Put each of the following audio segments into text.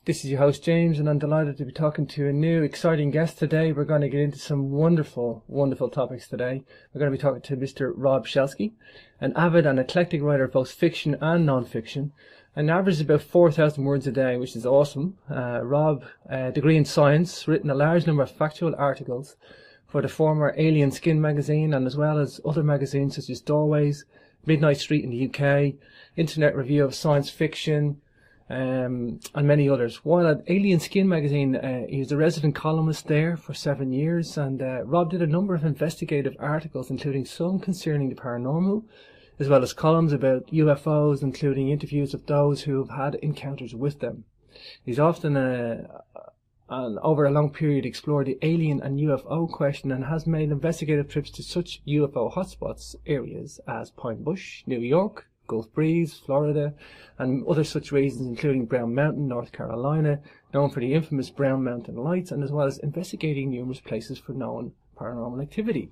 This is your host James, and I'm delighted to be talking to a new exciting guest today. We're going to get into some wonderful topics today. We're going to be talking to Mr. Rob Shelsky, an avid and eclectic writer of both fiction and non-fiction, and averages about 4,000 words a day, which is awesome. Rob, degree in science, written a large number of factual articles for the former Alien Skin magazine, and as well as other magazines such as Doorways, Midnight Street in the UK, Internet Review of Science Fiction, and many others. While at Alien Skin magazine, he was a resident columnist there for 7 years, and Rob did a number of investigative articles, including some concerning the paranormal, as well as columns about UFOs, including interviews of those who have had encounters with them. He's often, over a long period, explored the alien and UFO question, and has made investigative trips to such UFO hotspots areas as Pine Bush, New York, Gulf Breeze, Florida, and other such regions, including Brown Mountain, North Carolina, known for the infamous Brown Mountain Lights, and as well as investigating numerous places for known paranormal activity.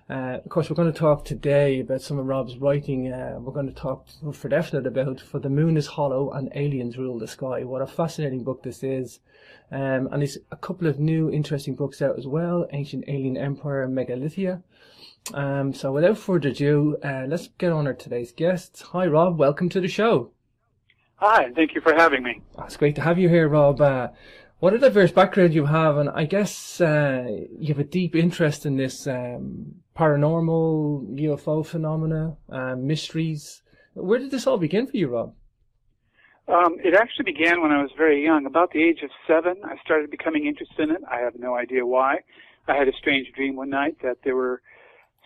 Of course, we're going to talk today about some of Rob's writing. We're going to talk for definite about For the Moon is Hollow and Aliens Rule the Sky. What a fascinating book this is. And there's a couple of new interesting books out as well, Ancient Alien Empire and Megalithia. So without further ado, let's get on to today's guests. Hi Rob, welcome to the show. Hi, thank you for having me. It's great to have you here, Rob. What a diverse background you have, and I guess you have a deep interest in this paranormal, UFO phenomena, mysteries. Where did this all begin for you, Rob? It actually began when I was very young. About the age of 7, I started becoming interested in it. I have no idea why. I had a strange dream one night that there were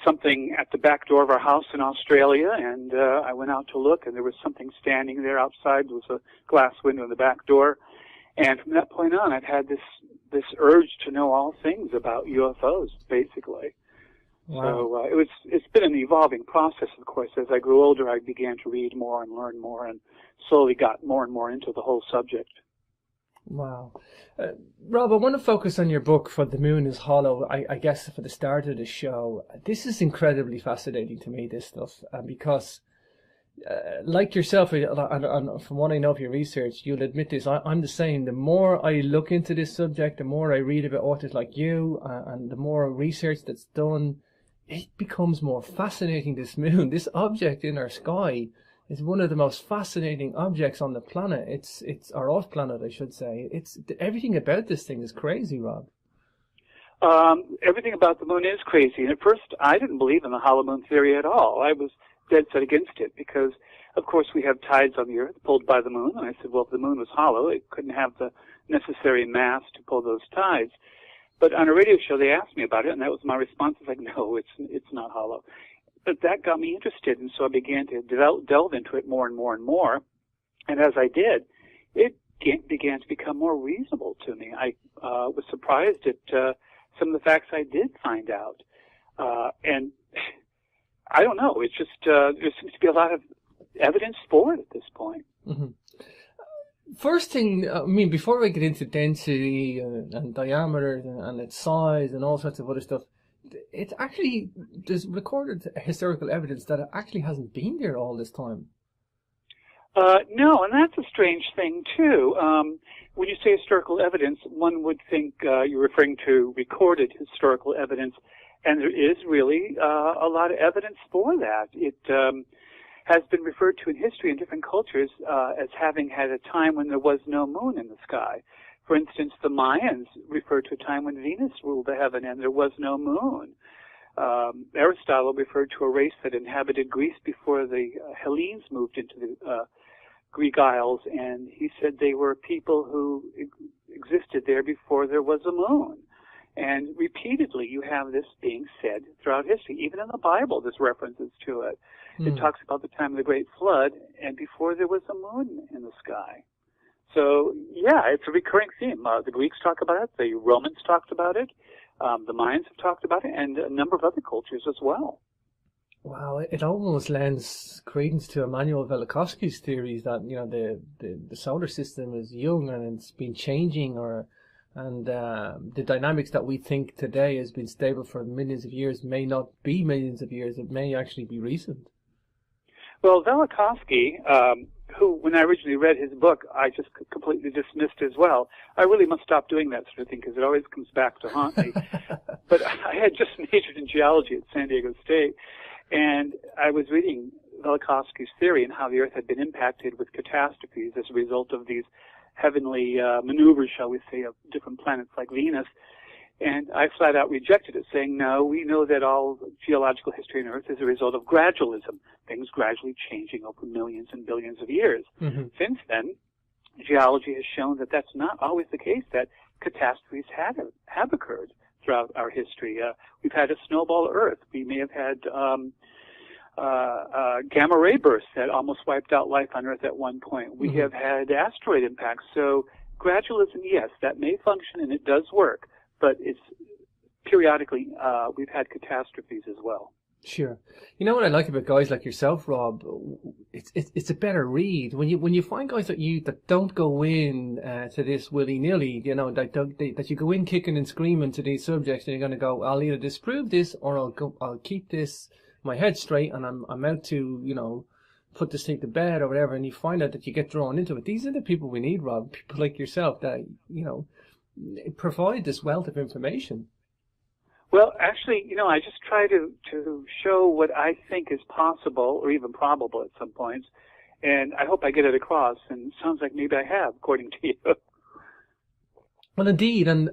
something at the back door of our house in Australia, and I went out to look, and there was something standing there outside. There was a glass window in the back door, and from that point on, I've had this urge to know all things about UFOs, basically. Wow. So it's been an evolving process, of course. As I grew older, I began to read more and learn more, and slowly got more and more into the whole subject. Wow. Rob, I want to focus on your book, For the Moon is Hollow. I guess for the start of the show, this is incredibly fascinating to me, this stuff, because like yourself, and from what I know of your research, you'll admit this, I'm the same. The more I look into this subject, the more I read about authors like you, and the more research that's done, it becomes more fascinating. This moon, this object in our sky, is one of the most fascinating objects on the planet. It's our off planet, I should say. It's everything about this thing is crazy, Rob. Everything about the moon is crazy. And at first, I didn't believe in the hollow moon theory at all. I was dead set against it because, of course, we have tides on the Earth pulled by the moon. And I said, well, if the moon was hollow, it couldn't have the necessary mass to pull those tides. But on a radio show, they asked me about it, and that was my response. I was like, no, it's not hollow. But that got me interested, and so I began to delve into it more and more and more. And as I did, it began to become more reasonable to me. I was surprised at some of the facts I did find out. And I don't know, it's just there seems to be a lot of evidence for it at this point. Mm-hmm. First thing, I mean, before I get into density and diameter and its size and all sorts of other stuff, it's actually, there's recorded historical evidence that it actually hasn't been there all this time. No, and that's a strange thing, too. When you say historical evidence, one would think you're referring to recorded historical evidence, and there is really a lot of evidence for that. It has been referred to in history in different cultures as having had a time when there was no moon in the sky. For instance, the Mayans referred to a time when Venus ruled the heaven and there was no moon. Aristotle referred to a race that inhabited Greece before the Hellenes moved into the Greek Isles, and he said they were people who existed there before there was a moon. And repeatedly you have this being said throughout history. Even in the Bible, there's references to it. It talks about the time of the Great Flood and before there was a moon in the sky. So, yeah, it's a recurring theme. The Greeks talk about it, the Romans talked about it, the Mayans have talked about it, and a number of other cultures as well. Wow, it almost lends credence to Immanuel Velikovsky's theories that, you know, the solar system is young and it's been changing, and the dynamics that we think today has been stable for millions of years may not be millions of years. It may actually be recent. Well, Velikovsky, who when I originally read his book, I just completely dismissed as well. I really must stop doing that sort of thing because it always comes back to haunt me. But I had just majored in geology at San Diego State, and I was reading Velikovsky's theory and how the Earth had been impacted with catastrophes as a result of these heavenly maneuvers, shall we say, of different planets like Venus. And I flat out rejected it, saying, no, we know that all geological history on Earth is a result of gradualism, things gradually changing over millions and billions of years. Mm-hmm. Since then, geology has shown that that's not always the case, that catastrophes have occurred throughout our history. We've had a snowball Earth. We may have had gamma ray bursts that almost wiped out life on Earth at one point. We have had asteroid impacts. So gradualism, yes, that may function and it does work. But it's periodically we've had catastrophes as well. Sure. You know what I like about guys like yourself, Rob? It's a better read when you find guys like you that don't go in to this willy nilly. You know that you go in kicking and screaming to these subjects, and you're going to go, I'll either disprove this or I'll keep this my head straight, and I'm out to put this thing to bed or whatever. And you find out that you get drawn into it. These are the people we need, Rob. People like yourself that provide this wealth of information. Well, actually, I just try to show what I think is possible or even probable at some points, and I hope I get it across, and it sounds like maybe I have, according to you. Well, indeed, and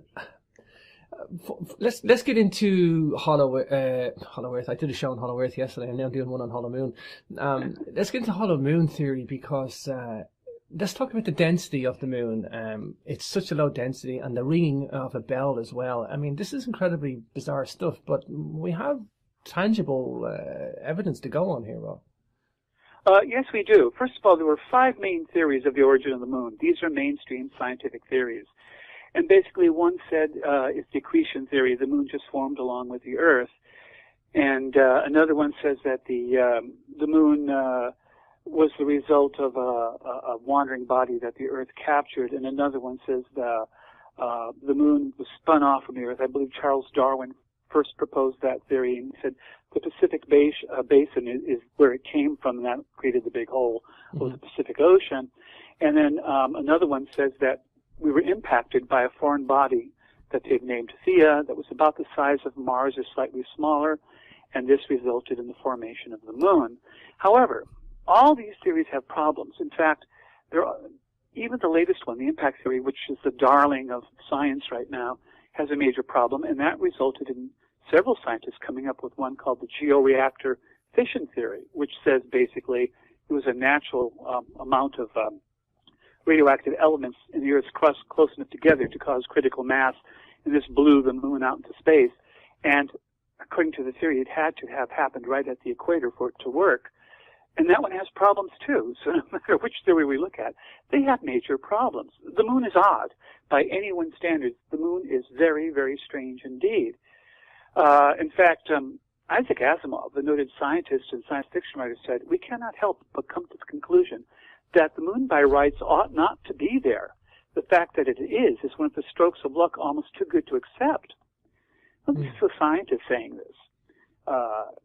let's get into Hollow Earth. I did a show on Hollow Earth yesterday, and now I'm doing one on Hollow Moon. Let's get into Hollow Moon theory because let's talk about the density of the moon. It's such a low density, and the ringing of a bell as well. I mean, this is incredibly bizarre stuff, but we have tangible evidence to go on here, Rob. Yes, we do. First of all, there were 5 main theories of the origin of the moon. These are mainstream scientific theories. And basically, one said it's the accretion theory. The moon just formed along with the Earth. And another one says that the moon was the result of a wandering body that the Earth captured, and another one says the moon was spun off from the Earth. I believe Charles Darwin first proposed that theory, and he said the Pacific Basin is where it came from, and that created the big hole of the Pacific Ocean. And then another one says that we were impacted by a foreign body that they've named Theia that was about the size of Mars or slightly smaller, and this resulted in the formation of the moon. However, all these theories have problems. In fact, even the latest one, the impact theory, which is the darling of science right now, has a major problem, and that resulted in several scientists coming up with one called the georeactor fission theory, which says basically it was a natural amount of radioactive elements in the Earth's crust close enough together to cause critical mass, and this blew the moon out into space. And according to the theory, it had to have happened right at the equator for it to work. And that one has problems too. So no matter which theory we look at, they have major problems. The moon is odd. By anyone's standards, the moon is very, very strange indeed. In fact, Isaac Asimov, the noted scientist and science fiction writer, said, we cannot help but come to the conclusion that the moon by rights ought not to be there. The fact that it is one of the strokes of luck almost too good to accept. Well, this is a scientist saying this,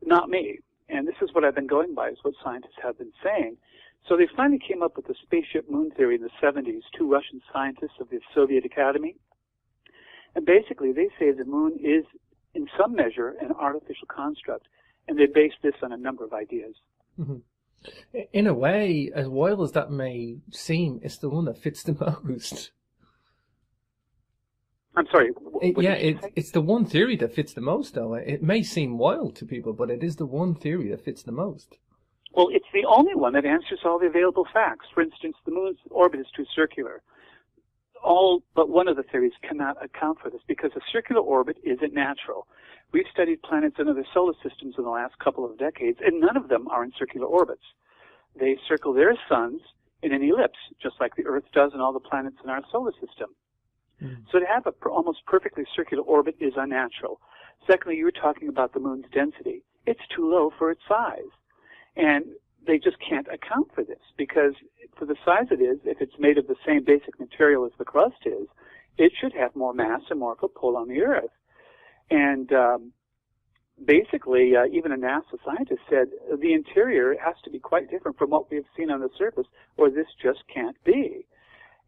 not me. And this is what I've been going by, is what scientists have been saying. So they finally came up with the spaceship moon theory in the 70s, 2 Russian scientists of the Soviet Academy. And basically they say the moon is, in some measure, an artificial construct. And they base this on a number of ideas. Mm-hmm. In a way, as wild as that may seem, it's the one that fits the most. I'm sorry. It's the one theory that fits the most, though. It may seem wild to people, but it is the one theory that fits the most. Well, it's the only one that answers all the available facts. For instance, the moon's orbit is too circular. All but one of the theories cannot account for this because a circular orbit isn't natural. We've studied planets in other solar systems in the last couple of decades, and none of them are in circular orbits. They circle their suns in an ellipse, just like the Earth does and all the planets in our solar system. So to have an almost perfectly circular orbit is unnatural. Secondly, you were talking about the moon's density. It's too low for its size. And they just can't account for this because for the size it is, if it's made of the same basic material as the crust is, it should have more mass and more of a pull on the Earth. And basically, even a NASA scientist said the interior has to be quite different from what we have seen on the surface, or this just can't be.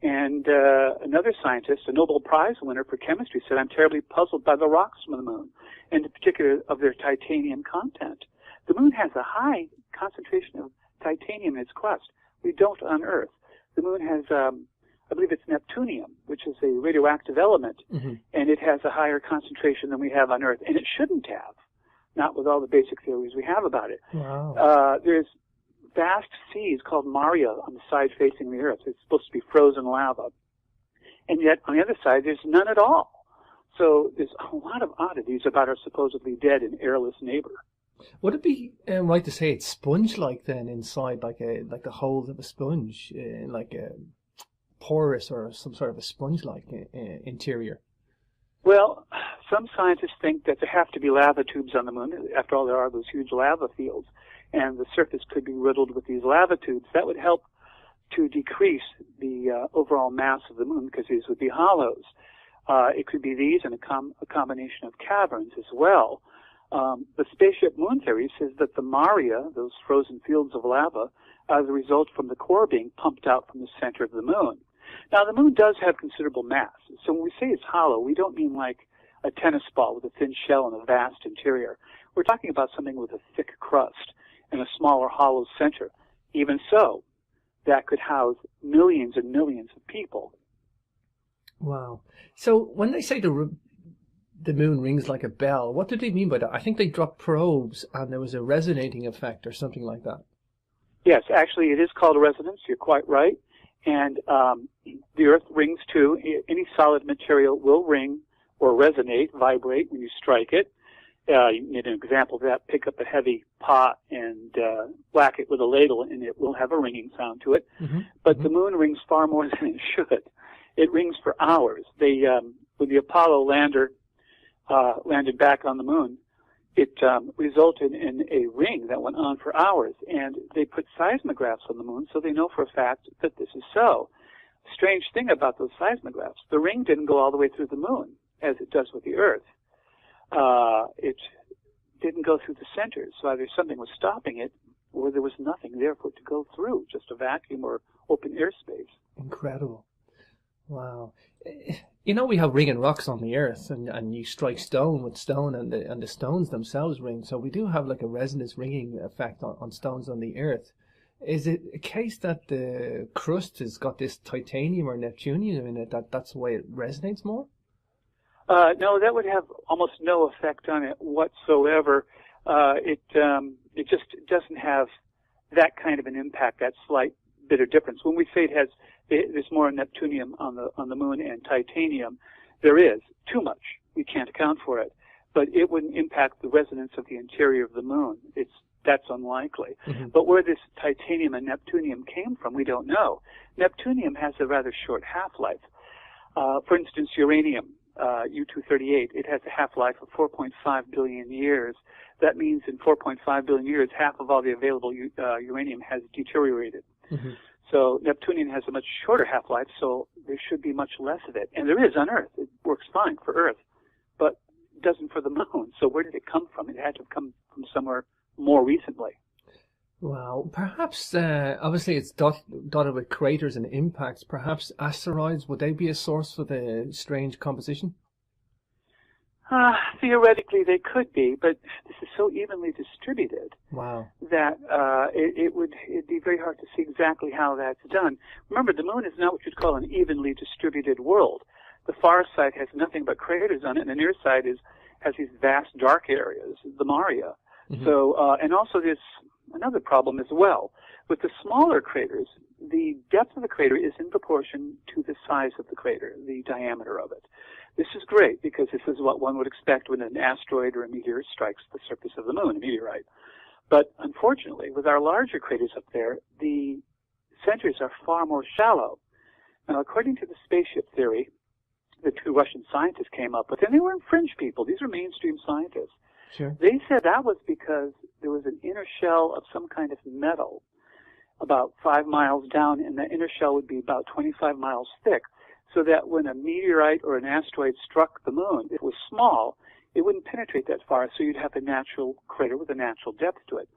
And another scientist, a Nobel Prize winner for chemistry, said, I'm terribly puzzled by the rocks from the moon, and in particular of their titanium content. The moon has a high concentration of titanium in its crust. We don't on Earth. The moon has, I believe it's neptunium, which is a radioactive element, and it has a higher concentration than we have on Earth, and it shouldn't have, not with all the basic theories we have about it. Wow. There's vast seas called Maria on the side facing the Earth. It's supposed to be frozen lava. And yet, on the other side, there's none at all. So there's a lot of oddities about our supposedly dead and airless neighbor. Would it be right to say it's sponge-like then inside, like the holes of a sponge, like a porous or some sort of a sponge-like interior? Well, some scientists think that there have to be lava tubes on the moon. After all, there are those huge lava fields, and the surface could be riddled with these lava tubes. That would help to decrease the overall mass of the moon, because these would be hollows. It could be these and a combination of caverns as well. The spaceship moon theory says that the Maria, those frozen fields of lava, are the result from the core being pumped out from the center of the moon. Now, the moon does have considerable mass. So when we say it's hollow, we don't mean like a tennis ball with a thin shell and a vast interior. We're talking about something with a thick crust and a smaller hollow center. Even so, that could house millions and millions of people. Wow. So when they say the moon rings like a bell, what do they mean by that? I think they dropped probes and there was a resonating effect or something like that. Yes, actually it is called a resonance. You're quite right. And the Earth rings too. Any solid material will ring or resonate, vibrate when you strike it. You need an example of that. Pick up a heavy pot and whack it with a ladle, and it will have a ringing sound to it. But the moon rings far more than it should. It rings for hours. When the Apollo lander landed back on the moon, it resulted in a ring that went on for hours, and they put seismographs on the moon so they know for a fact that this is so. Strange thing about those seismographs, the ring didn't go all the way through the moon, as it does with the Earth. It didn't go through the center, so either something was stopping it, or there was nothing there for it to go through, just a vacuum or open airspace. Incredible. Wow. You know, we have ringing rocks on the Earth, and you strike stone with stone, and the stones themselves ring. So we do have like a resonance ringing effect on stones on the Earth. Is it a case that the crust has got this titanium or neptunium in it, that's the way it resonates more? No, that would have almost no effect on it whatsoever. It just doesn't have that kind of an impact, that slight bit of difference. When we say there's more neptunium on the moon and titanium, there is too much. We can't account for it, but it wouldn't impact the resonance of the interior of the moon. That's unlikely. But where this titanium and neptunium came from, we don't know. Neptunium has a rather short half-life. For instance, uranium, U-238, it has a half-life of 4.5 billion years. That means in 4.5 billion years, half of all the available uranium has deteriorated. So neptunium has a much shorter half-life, so there should be much less of it. And there is on Earth. It works fine for Earth, but it doesn't for the moon. So where did it come from? It had to have come from somewhere more recently. Wow. Perhaps, obviously it's dotted with craters and impacts. Perhaps asteroids, would they be a source for the strange composition? Theoretically, they could be, but this is so evenly distributed that it'd be very hard to see exactly how that's done. Remember, the moon is not what you'd call an evenly distributed world. The far side has nothing but craters on it, and the near side has these vast dark areas, the Maria. So, and also there's another problem as well. With the smaller craters, the depth of the crater is in proportion to the size of the crater, the diameter of it. This is great because this is what one would expect when an asteroid or a meteor strikes the surface of the moon, a meteorite. But unfortunately, with our larger craters up there, the centers are far more shallow. Now, according to the spaceship theory, the two Russian scientists came up with, and they weren't fringe people. These are mainstream scientists. Sure. They said that was because there was an inner shell of some kind of metal about 5 miles down, and that inner shell would be about 25 miles thick, so that when a meteorite or an asteroid struck the moon, it was small, it wouldn't penetrate that far, so you'd have a natural crater with a natural depth to it.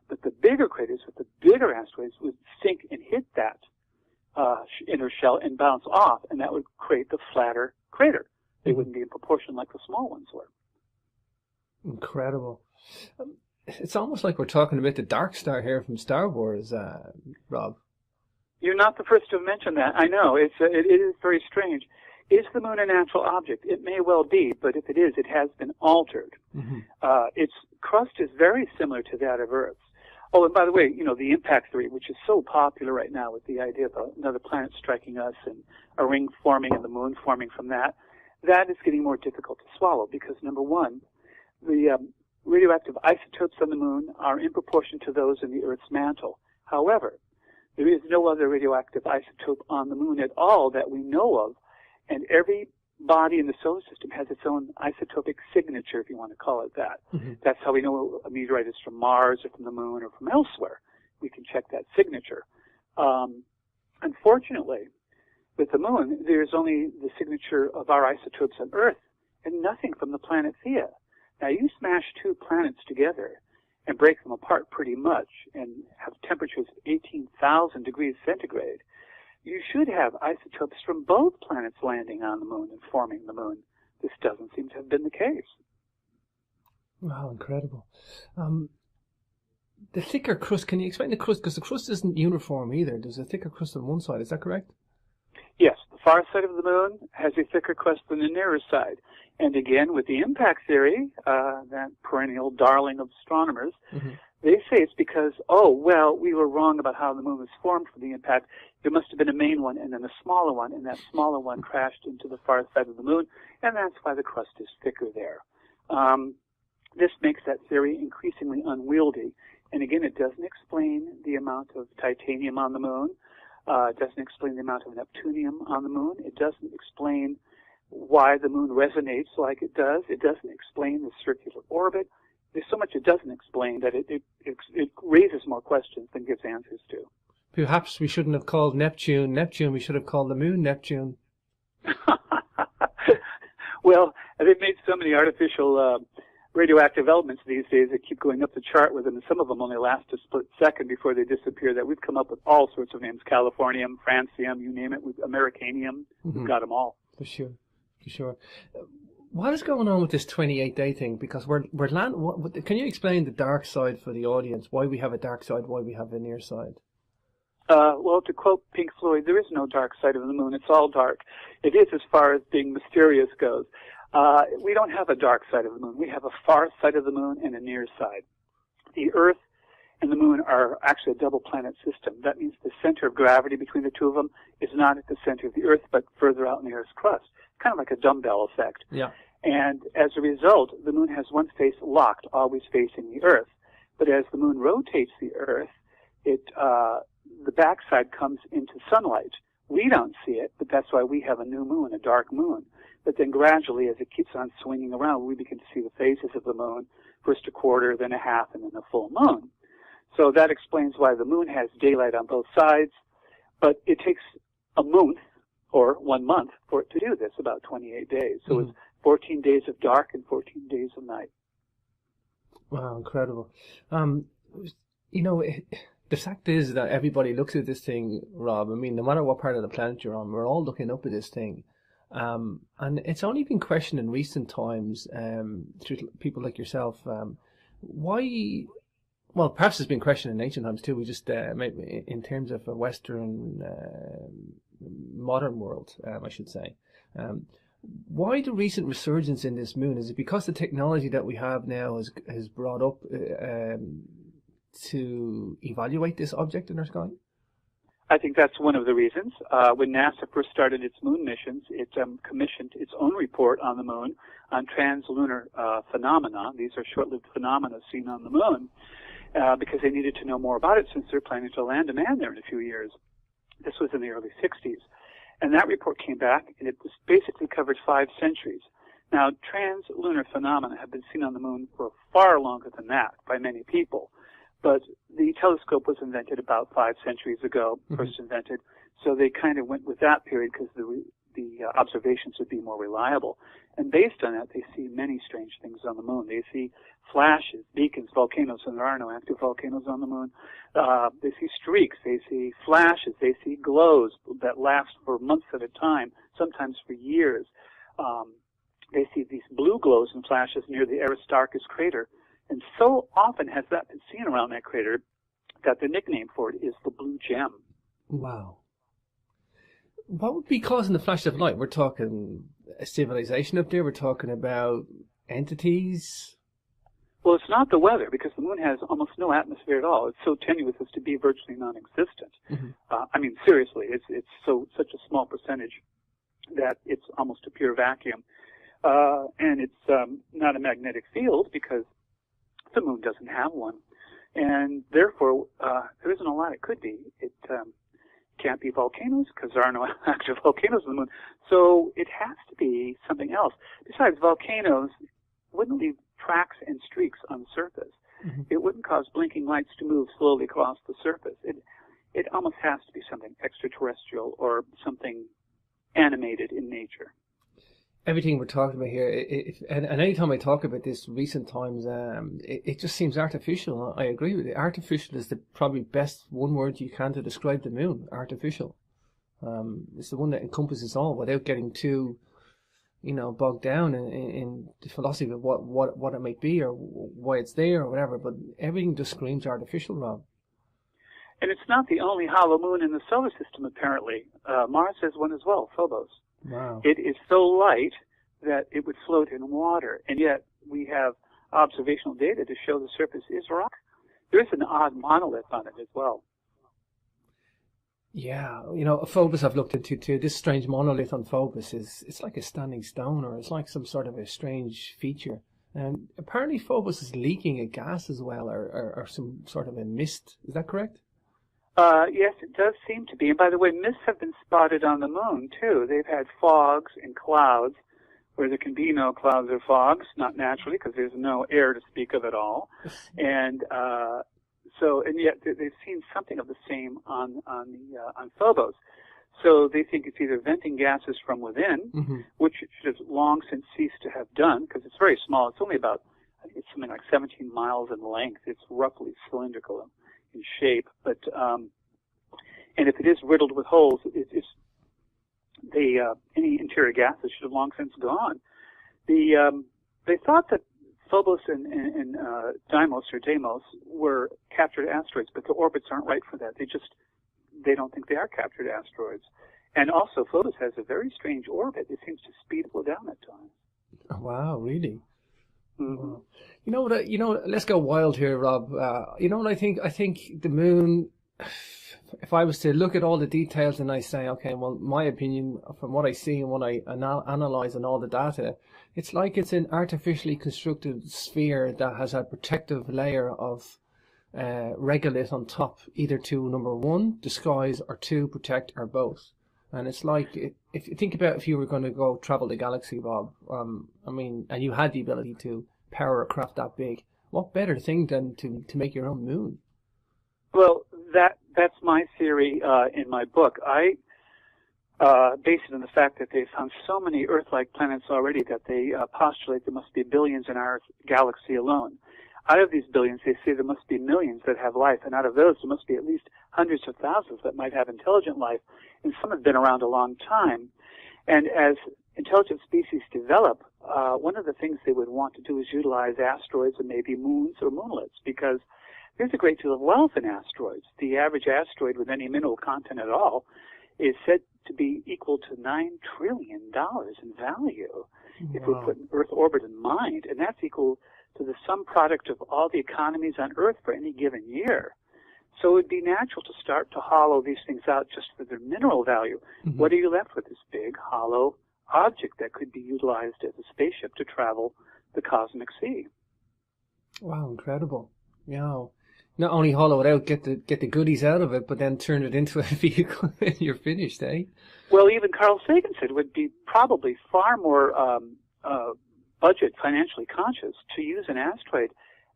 But the bigger craters with the bigger asteroids would sink and hit that inner shell and bounce off, and that would create the flatter crater. They wouldn't be in proportion like the small ones were. Incredible. It's almost like we're talking about the Dark Star here from Star Wars, Rob. You're not the first to have mentioned that. I know. It is very strange. Is the moon a natural object? It may well be, but if it is, it has been altered. Mm-hmm. Its crust is very similar to that of Earth's. Oh, and by the way, the impact theory, which is so popular right now with the idea of another planet striking us and a ring forming and the moon forming from that, that is getting more difficult to swallow because, number one, the radioactive isotopes on the moon are in proportion to those in the Earth's mantle. However, there is no other radioactive isotope on the moon at all that we know of, and every body in the solar system has its own isotopic signature, if you want to call it that. Mm-hmm. That's That's how we know a meteorite is from Mars or from the moon or from elsewhere. We can check that signature. Unfortunately, with the moon, there's only the signature of our isotopes on Earth and nothing from the planet Theia. Now, you smash two planets together and break them apart pretty much and have temperatures of 18,000 degrees centigrade, you should have isotopes from both planets landing on the moon and forming the moon. This doesn't seem to have been the case. Wow, incredible. The thicker crust, can you explain the crust? Because the crust isn't uniform either. There's a thicker crust on one side, is that correct? Yes, the far side of the moon has a thicker crust than the nearer side. And again, with the impact theory, that perennial darling of astronomers, mm-hmm. they say it's because, we were wrong about how the moon was formed from the impact. There must have been a main one and then a smaller one, and that smaller one crashed into the far side of the moon, and that's why the crust is thicker there. This makes that theory increasingly unwieldy. And again, it doesn't explain the amount of titanium on the moon. It doesn't explain the amount of neptunium on the moon. It doesn't explain why the moon resonates like it does. It doesn't explain the circular orbit. There's so much it doesn't explain that it raises more questions than gives answers to. Perhaps we shouldn't have called Neptune Neptune. We should have called the moon Neptune. Well, they've made so many artificial radioactive elements these days that keep going up the chart with them, and some of them only last a split second before they disappear, that we've come up with all sorts of names: californium, francium, you name it, americanium. Mm-hmm. We've got them all. For sure. What is going on with this 28-day thing? Because can you explain the dark side for the audience? Why we have a dark side? Why we have a near side? Well, to quote Pink Floyd, there is no dark side of the moon. It's all dark. It is as far as being mysterious goes. We don't have a dark side of the moon. We have a far side of the moon and a near side. The Earth and the moon are actually a double planet system. That means the center of gravity between the two of them is not at the center of the Earth, but further out in the Earth's crust. Kind of like a dumbbell effect. Yeah. And as a result, the moon has one face locked, always facing the Earth. But as the moon rotates the Earth, the backside comes into sunlight. We don't see it, but that's why we have a new moon, a dark moon. But then gradually, as it keeps on swinging around, we begin to see the phases of the moon, first a quarter, then a half, and then a full moon. So that explains why the moon has daylight on both sides, but it takes a month, or 1 month, for it to do this, about 28 days. So it's 14 days of dark and 14 days of night. Wow, incredible. The fact is that everybody looks at this thing, Rob. I mean, no matter what part of the planet you're on, we're all looking up at this thing. And it's only been questioned in recent times through people like yourself. Why? Well, perhaps it's been questioned in ancient times too. We just, maybe in terms of a Western modern world, I should say. Why the recent resurgence in this moon? Is it because the technology that we have now has brought up to evaluate this object in our sky? I think that's one of the reasons. When NASA first started its moon missions, it commissioned its own report on the moon on translunar phenomena. These are short-lived phenomena seen on the moon because they needed to know more about it since they're planning to land a man there in a few years. This was in the early 60s. And that report came back, and it was basically covered 5 centuries. Now, translunar phenomena have been seen on the moon for far longer than that by many people. But the telescope was invented about 5 centuries ago, first invented. So they kind of went with that period because observations would be more reliable. And based on that, they see many strange things on the moon. They see flashes, beacons, volcanoes, and there are no active volcanoes on the moon. They see streaks. They see flashes. They see glows that last for months at a time, sometimes for years. They see these blue glows and flashes near the Aristarchus crater. And so often has that been seen around that crater that the nickname for it is the Blue Gem. Wow. What would be causing the flash of light? We're talking a civilization up there. We're talking about entities. Well, it's not the weather, because the moon has almost no atmosphere at all. It's so tenuous as to be virtually non-existent. I mean, seriously, it's such a small percentage that it's almost a pure vacuum. And it's not a magnetic field because the moon doesn't have one. And therefore, there isn't a lot it could be. It can't be volcanoes because there are no active volcanoes on the moon. So it has to be something else. Besides, volcanoes wouldn't leave tracks and streaks on the surface. It wouldn't cause blinking lights to move slowly across the surface. It almost has to be something extraterrestrial or something animated in nature. Everything we're talking about here, and anytime I talk about this recent times, it just seems artificial. I agree with you. Artificial is the probably best one word you can to describe the moon. Artificial. It's the one that encompasses all without getting too, bogged down in the philosophy of what it might be or why it's there or whatever. But everything just screams artificial, Rob. And it's not the only hollow moon in the solar system, apparently. Mars has one as well, Phobos. Wow. It is so light that it would float in water, and yet we have observational data to show the surface is rock. There is an odd monolith on it as well. Yeah, Phobos I've looked into too. This strange monolith on Phobos it's like a standing stone, or it's like some sort of a strange feature. And apparently Phobos is leaking a gas as well, or some sort of a mist. Is that correct? Yes, it does seem to be. And by the way, mists have been spotted on the moon, too. They've had fogs and clouds where there can be no clouds or fogs, not naturally, because there's no air to speak of at all. And and yet they've seen something of the same on Phobos. So they think it's either venting gases from within, which it should have long since ceased to have done, because it's very small. It's only about, I think it's something like 17 miles in length. It's roughly cylindrical in shape, but and if it is riddled with holes, any interior gases should have long since gone. They thought that Phobos and Deimos were captured asteroids, but the orbits aren't right for that. They don't think they are captured asteroids. And also, Phobos has a very strange orbit. It seems to speed up or down at times. Wow, really? Wow. Let's go wild here, Rob. What I think? I think the moon, if I was to look at all the details and I say, okay, well, my opinion from what I see and what I analyze and all the data, it's like it's an artificially constructed sphere that has a protective layer of regolith on top, either to, number one, disguise, or two, protect, or both. And it's like, if you think about if you were going to go travel the galaxy, Bob, and you had the ability to power a craft that big, what better thing than to make your own moon? Well, that's my theory in my book. I base it on the fact that they found so many Earth-like planets already that they postulate there must be billions in our galaxy alone. Out of these billions, they say there must be millions that have life, and out of those, there must be at least hundreds of thousands that might have intelligent life, and some have been around a long time. And as intelligent species develop, one of the things they would want to do is utilize asteroids and maybe moons or moonlets, because there's a great deal of wealth in asteroids. The average asteroid with any mineral content at all is said to be equal to $9 trillion in value, if we put Earth orbit in mind, and that's equal to the sum product of all the economies on Earth for any given year. So it would be natural to start to hollow these things out just for their mineral value. What are you left with? This big, hollow object that could be utilized as a spaceship to travel the cosmic sea. Wow, incredible. Yeah. Not only hollow it out, get the goodies out of it, but then turn it into a vehicle and you're finished, eh? Well, even Carl Sagan said it would be probably far more budget financially conscious to use an asteroid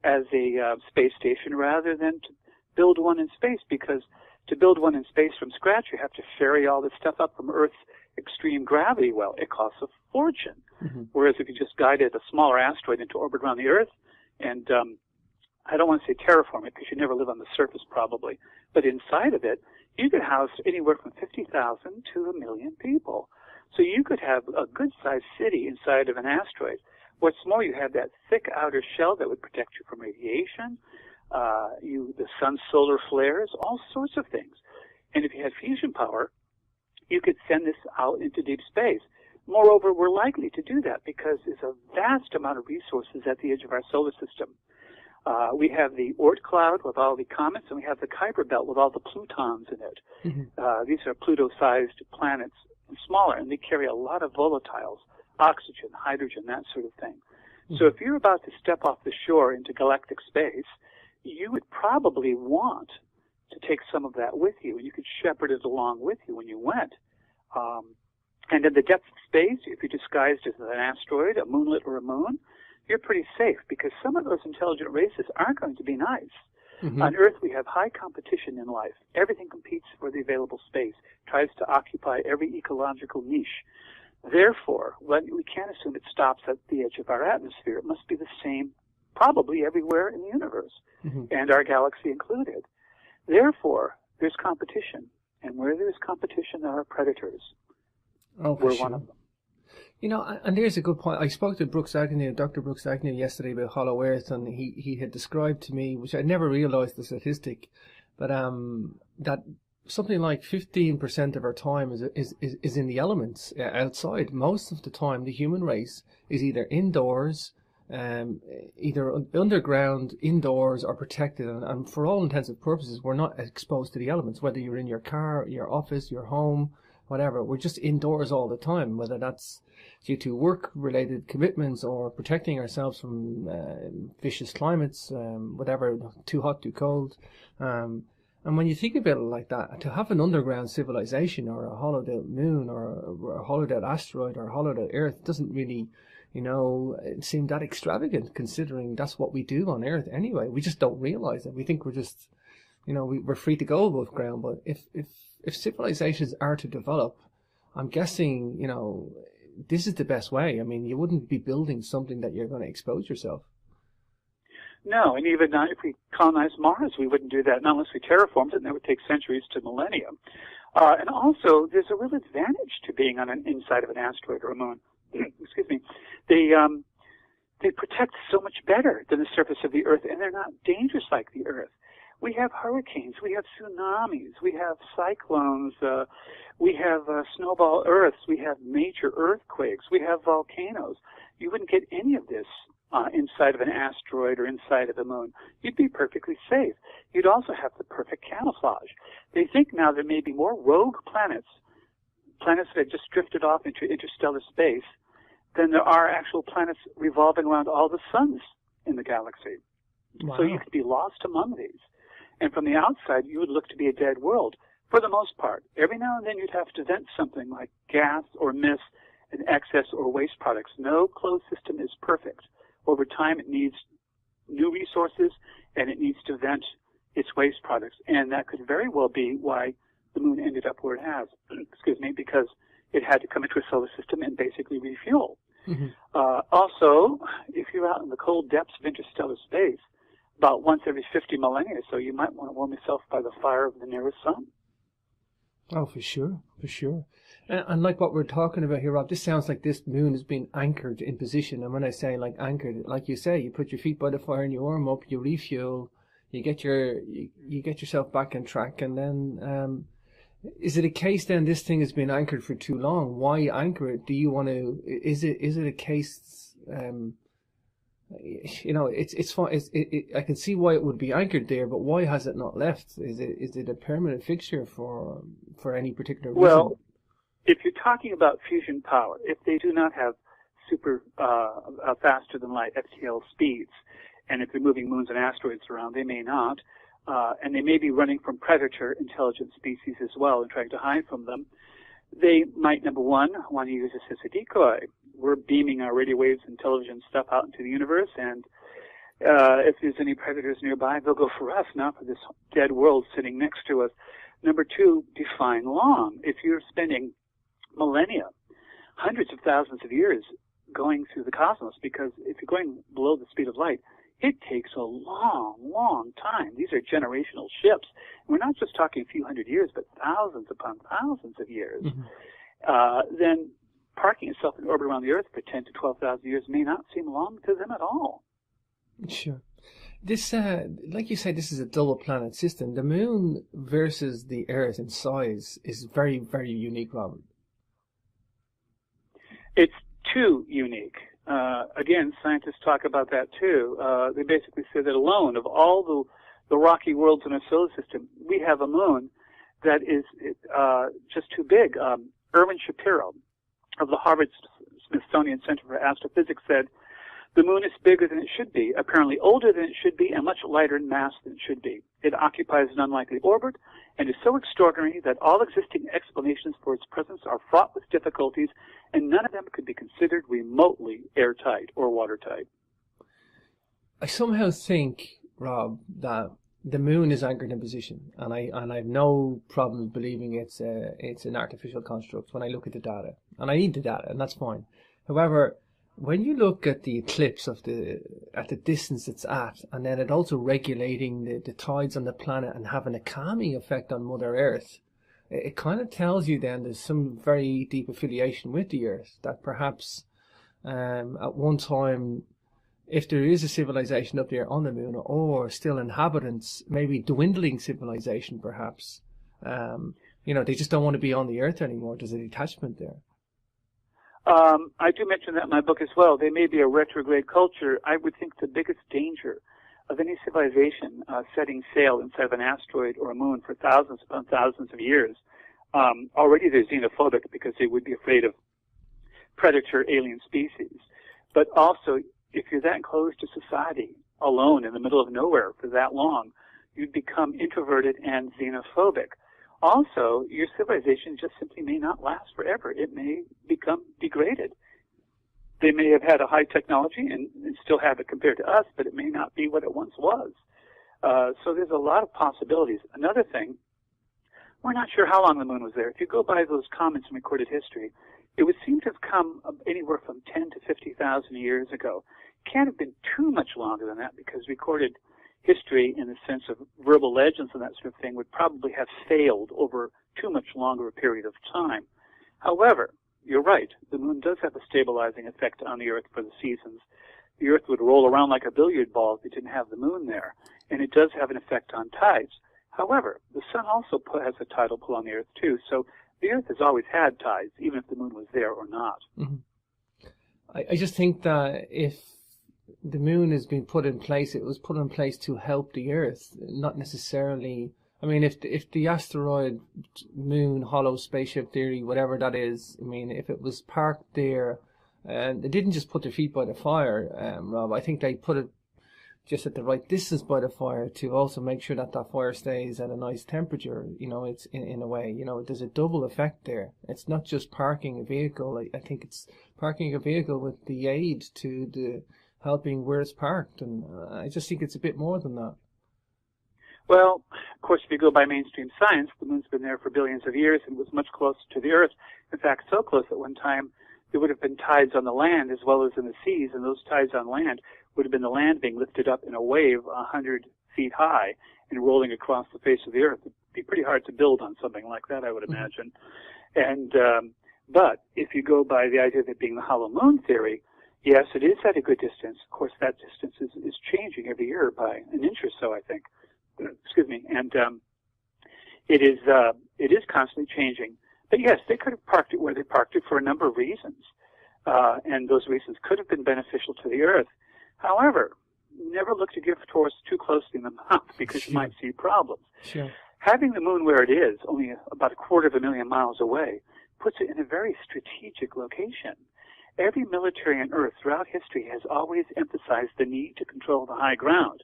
as a space station rather than to build one in space, because to build one in space from scratch, you have to ferry all this stuff up from Earth's extreme gravity, well, it costs a fortune. Whereas if you just guided a smaller asteroid into orbit around the Earth, and I don't want to say terraform it because you never live on the surface probably, but inside of it, you could house anywhere from 50,000 to 1 million people. So you could have a good-sized city inside of an asteroid. What's more, you have that thick outer shell that would protect you from radiation, the sun's solar flares, all sorts of things. And if you had fusion power, you could send this out into deep space. Moreover, we're likely to do that because there's a vast amount of resources at the edge of our solar system. We have the Oort cloud with all the comets, and we have the Kuiper belt with all the plutons in it. These are Pluto-sized planets, and smaller, and they carry a lot of volatiles, oxygen, hydrogen, that sort of thing. So if you're about to step off the shore into galactic space, you would probably want to take some of that with you, and you could shepherd it along with you when you went. And in the depths of space, if you're disguised as an asteroid, a moonlet, or a moon, you're pretty safe because some of those intelligent races aren't going to be nice. On Earth, we have high competition in life. Everything competes for the available space, tries to occupy every ecological niche. Therefore, we can't assume it stops at the edge of our atmosphere. It must be the same probably everywhere in the universe, and our galaxy included. Therefore, there's competition. And where there's competition, there are predators. Oh, for We're sure. one of them. You know, and there's a good point. I spoke to Dr. Brooks Agnew yesterday about Hollow Earth, and he had described to me, which I never realized the statistic, but that something like 15% of our time is in the elements outside. Most of the time, the human race is either indoors, either underground, indoors, or protected. And for all intents and purposes, we're not exposed to the elements, whether you're in your car, your office, your home, whatever. We're just indoors all the time, whether that's due to work-related commitments or protecting ourselves from vicious climates, whatever, too hot, too cold. And when you think about it like that, to have an underground civilization or a hollowed-out moon or a hollowed-out asteroid or a hollowed-out Earth doesn't really, seem that extravagant considering that's what we do on Earth anyway. We just don't realize it. We think we're just, we're free to go above ground. But if civilizations are to develop, I'm guessing, this is the best way. I mean, you wouldn't be building something that you're going to expose yourself. No, and even if we colonize Mars, we wouldn't do that, not unless we terraformed it, and that would take centuries to millennia. And also, there's a real advantage to being on an inside of an asteroid or a moon. Excuse me. They protect so much better than the surface of the Earth, and they're not dangerous like the Earth. We have hurricanes, we have tsunamis, we have cyclones, we have snowball Earths, we have major earthquakes, we have volcanoes. You wouldn't get any of this inside of an asteroid or inside of the moon. You'd be perfectly safe. You'd also have the perfect camouflage. They think now there may be more rogue planets that have just drifted off into interstellar space, than there are actual planets revolving around all the suns in the galaxy. Wow. So you could be lost among these. And from the outside, you would look to be a dead world, for the most part. Every now and then you'd have to vent something like gas or mist and excess or waste products. No closed system is perfect. Over time, it needs new resources, and it needs to vent its waste products. And that could very well be why the moon ended up where it has, excuse me, because it had to come into a solar system and basically refuel. Also, if you're out in the cold depths of interstellar space, about once every 50 millennia or so, you might want to warm yourself by the fire of the nearest sun. Oh, for sure, for sure. And like what we're talking about here, Rob, this sounds like this moon has been anchored in position. And when I say like anchored, like you say, you put your feet by the fire and you warm up, you refuel, you get yourself back on track, and then is it a case then this thing has been anchored for too long? Why anchor it? Do you want to? Is it a case? It's fine. I can see why it would be anchored there, but why has it not left? Is it a permanent fixture for any particular reason? Well, if you're talking about fusion power, if they do not have super faster than light FTL speeds, and if they're moving moons and asteroids around, they may not. And they may be running from predator intelligent species as well and trying to hide from them. They might, number one, want to use this as a decoy. We're beaming our radio waves and television stuff out into the universe, and if there's any predators nearby, they'll go for us, not for this dead world sitting next to us. Number two, define long. If you're spending millennia, hundreds of thousands of years going through the cosmos, because if you're going below the speed of light, it takes a long, long time. These are generational ships. We're not just talking a few hundred years, but thousands upon thousands of years. Then parking itself in orbit around the Earth for 10 to 12,000 years may not seem long to them at all. Sure. This, like you say, this is a double planet system. The Moon versus the Earth in size is very, very unique, Robert. It's too unique. Again, scientists talk about that too. They basically say that alone, of all the rocky worlds in our solar system, we have a moon that is just too big. Erwin Shapiro of the Harvard-Smithsonian Center for Astrophysics said, the moon is bigger than it should be, apparently older than it should be, and much lighter in mass than it should be. It occupies an unlikely orbit and is so extraordinary that all existing explanations for its presence are fraught with difficulties, and none of them could be considered remotely airtight or watertight. I somehow think, Rob, that the moon is anchored in position, and I have no problem believing it's an artificial construct when I look at the data, and I need the data, and that's fine. However, when you look at the eclipse at the distance it's at, and then it also regulating the tides on the planet and having a calming effect on Mother Earth, it kind of tells you then there's some very deep affiliation with the Earth, that perhaps at one time, if there is a civilization up there on the moon, or still inhabitants, maybe dwindling civilization perhaps, they just don't want to be on the Earth anymore. There's a detachment there. I do mention that in my book as well. They may be a retrograde culture. I would think the biggest danger of any civilization setting sail inside of an asteroid or a moon for thousands upon thousands of years. Already they're xenophobic because they would be afraid of predator alien species. But also, if you're that close to society, alone in the middle of nowhere for that long, you'd become introverted and xenophobic. Also, your civilization just simply may not last forever. It may become degraded. They may have had a high technology and still have it compared to us, but it may not be what it once was. So there's a lot of possibilities. Another thing, we're not sure how long the moon was there. If you go by those comments in recorded history, it would seem to have come anywhere from 10 to 50,000 years ago. Can't have been too much longer than that, because recorded history in the sense of verbal legends and that sort of thing would probably have failed over too much longer a period of time. However, you're right, the moon does have a stabilizing effect on the Earth for the seasons. The Earth would roll around like a billiard ball if it didn't have the moon there, and it does have an effect on tides. However, the sun also has a tidal pull on the Earth too, so the Earth has always had tides, even if the moon was there or not. Mm-hmm. I just think that if the moon has been put in place, it was put in place to help the Earth, not necessarily. I mean, if the asteroid, moon, hollow spaceship theory, whatever that is, I mean, if it was parked there, and they didn't just put their feet by the fire, Rob, I think they put it just at the right distance by the fire to also make sure that that fire stays at a nice temperature. It's in a way, there's a double effect there. It's not just parking a vehicle. I think it's parking a vehicle with the aid to the helping where it's parked, and I just think it's a bit more than that. Well, of course, if you go by mainstream science, the moon's been there for billions of years and was much closer to the Earth. In fact, so close at one time there would have been tides on the land as well as in the seas, and those tides on land would have been the land being lifted up in a wave 100 feet high and rolling across the face of the Earth. It'd be pretty hard to build on something like that, I would imagine. And but if you go by the idea of it being the hollow moon theory, yes, it is at a good distance. Of course, that distance is changing every year by an inch or so, I think. Excuse me. And it is constantly changing. But yes, they could have parked it where they parked it for a number of reasons. And those reasons could have been beneficial to the Earth. However, never look to give tourists too closely in the mouth, because you might see problems. Sure. Having the moon where it is, only about 250,000 miles away, puts it in a very strategic location. Every military on Earth throughout history has always emphasized the need to control the high ground.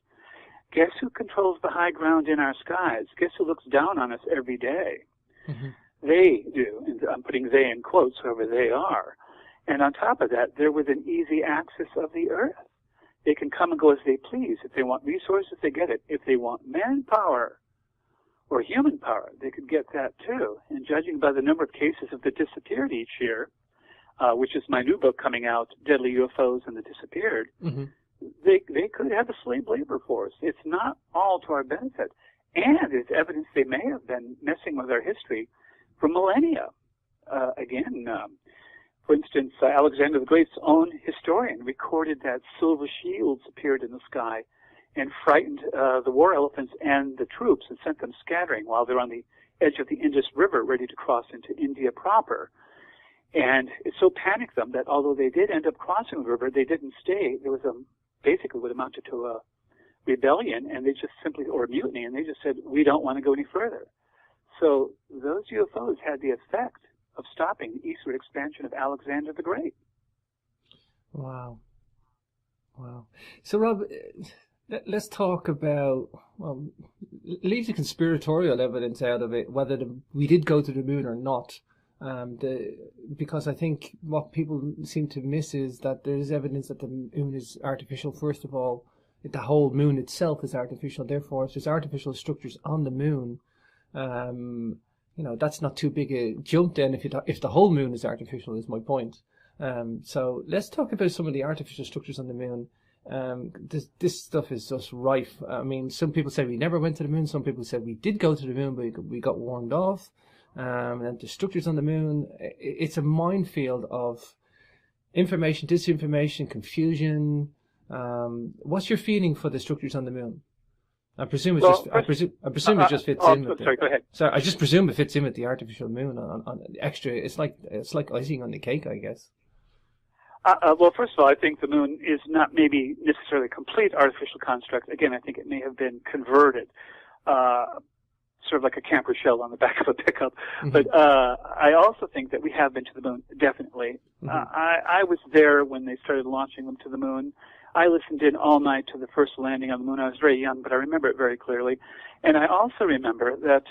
Guess who controls the high ground in our skies? Guess who looks down on us every day? Mm-hmm. They do. And I'm putting they in quotes, whoever they are. And on top of that, they're within easy access of the Earth. They can come and go as they please. If they want resources, they get it. If they want manpower, or human power, they could get that too. And judging by the number of cases that disappeared each year, which is my new book coming out, Deadly UFOs and the Disappeared, Mm-hmm. they could have a slave labor force. It's not all to our benefit. And it's evidence they may have been messing with our history for millennia. For instance, Alexander the Great's own historian recorded that silver shields appeared in the sky and frightened the war elephants and the troops and sent them scattering while they're on the edge of the Indus River ready to cross into India proper. And it so panicked them that although they did end up crossing the river, they didn't stay. There was basically what amounted to a rebellion, and they just simply, or mutiny, and they just said, we don't want to go any further. So those UFOs had the effect of stopping the eastward expansion of Alexander the Great. Wow. So, Rob, let's talk about, leave the conspiratorial evidence out of it, whether we did go to the moon or not. Because I think what people seem to miss is that there is evidence that the moon is artificial. First of all, the whole moon itself is artificial. Therefore, if there's artificial structures on the moon, that's not too big a jump then if the whole moon is artificial, is my point. So let's talk about some of the artificial structures on the moon. This stuff is just rife. I mean, some people say we never went to the moon. Some people said we did go to the moon, but we got warned off. And the structures on the moon, it's a minefield of information, disinformation, confusion. What's your feeling for the structures on the moon? I presume it just fits in with sorry, go ahead. So I just presume it fits in with the artificial moon on extra. It's like icing on the cake, I guess. Well, first of all, I think the moon is not maybe necessarily a complete artificial construct. Again, I think it may have been converted, sort of like a camper shell on the back of a pickup. Mm-hmm. But I also think that we have been to the moon, definitely. Mm-hmm. I was there when they started launching them to the moon. I listened in all night to the first landing on the moon. I was very young, but I remember it very clearly. And I also remember that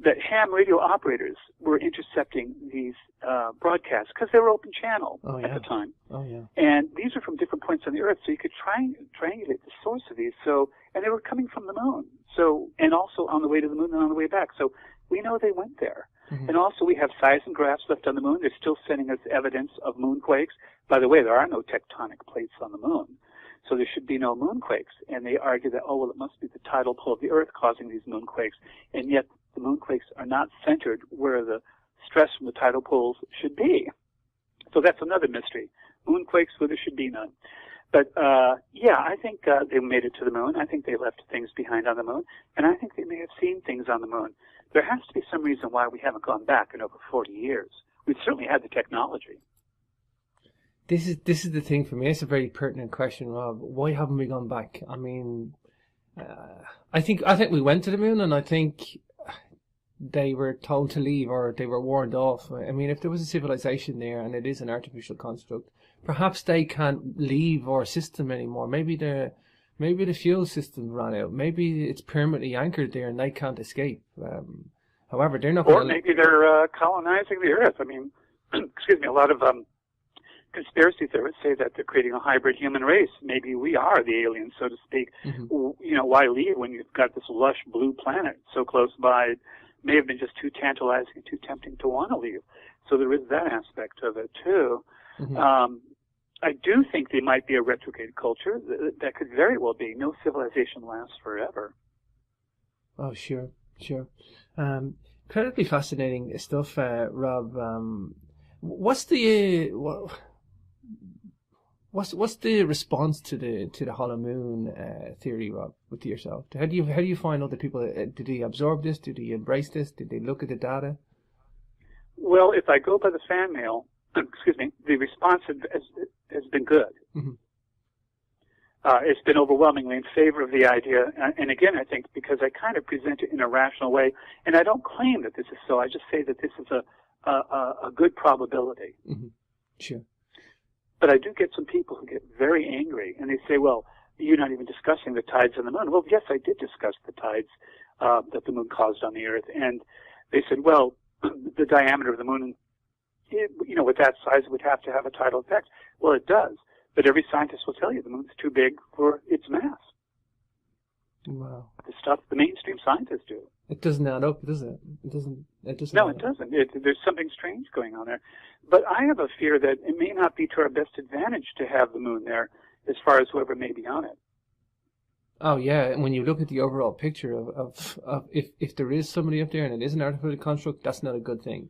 that ham radio operators were intercepting these broadcasts because they were open channel at the time. Oh, yeah. And these are from different points on the Earth, so you could triangulate the source of these. And they were coming from the moon. And also on the way to the moon and on the way back. So we know they went there. Mm-hmm. And also we have seismographs left on the moon. They're still sending us evidence of moonquakes. By the way, there are no tectonic plates on the moon. So there should be no moonquakes. And they argue that, it must be the tidal pull of the Earth causing these moonquakes. And yet the moonquakes are not centered where the stress from the tidal pulls should be. So that's another mystery. Moonquakes where there should be none. But, I think they made it to the moon. I think they left things behind on the moon. And I think they may have seen things on the moon. There has to be some reason why we haven't gone back in over 40 years. We've certainly had the technology. This is the thing for me. It's a very pertinent question, Rob. Why haven't we gone back? I mean, I think we went to the moon, and I think they were told to leave or they were warned off. I mean, if there was a civilization there and it is an artificial construct, perhaps they can't leave our system anymore. Maybe the fuel system ran out. Maybe it's permanently anchored there and they can't escape. However, they're not. Or maybe they're colonizing the Earth. I mean, excuse me. A lot of conspiracy theorists say that they're creating a hybrid human race. Maybe we are the aliens, so to speak. Mm-hmm. Why leave when you've got this lush blue planet so close by? It may have been just too tantalizing and too tempting to want to leave. So there is that aspect of it too. Mm-hmm. I do think they might be a retrograde culture. That could very well be. No civilization lasts forever. Oh, sure. Incredibly fascinating stuff, Rob. What's the response to the hollow moon theory, Rob, with yourself? How do you find other people? Did they absorb this? Did they embrace this? Did they look at the data? Well, if I go by the fan mail, the response has been good. Mm-hmm. It's been overwhelmingly in favor of the idea. And again, I think because I kind of present it in a rational way, and I don't claim that this is so. I just say that this is a good probability. Mm-hmm. Sure. But I do get some people who get very angry, and they say, well, you're not even discussing the tides on the moon. Well, yes, I did discuss the tides that the moon caused on the Earth. And they said, well, the diameter of the moon, with that size, it would have to have a tidal effect. Well, it does. But every scientist will tell you the moon's too big for its mass. Wow. The stuff the mainstream scientists do. It doesn't add up, does it? It doesn't. It doesn't. No, it doesn't. There's something strange going on there. But I have a fear that it may not be to our best advantage to have the moon there, as far as whoever may be on it. Oh yeah, and when you look at the overall picture of if there is somebody up there and it is an artificial construct, that's not a good thing,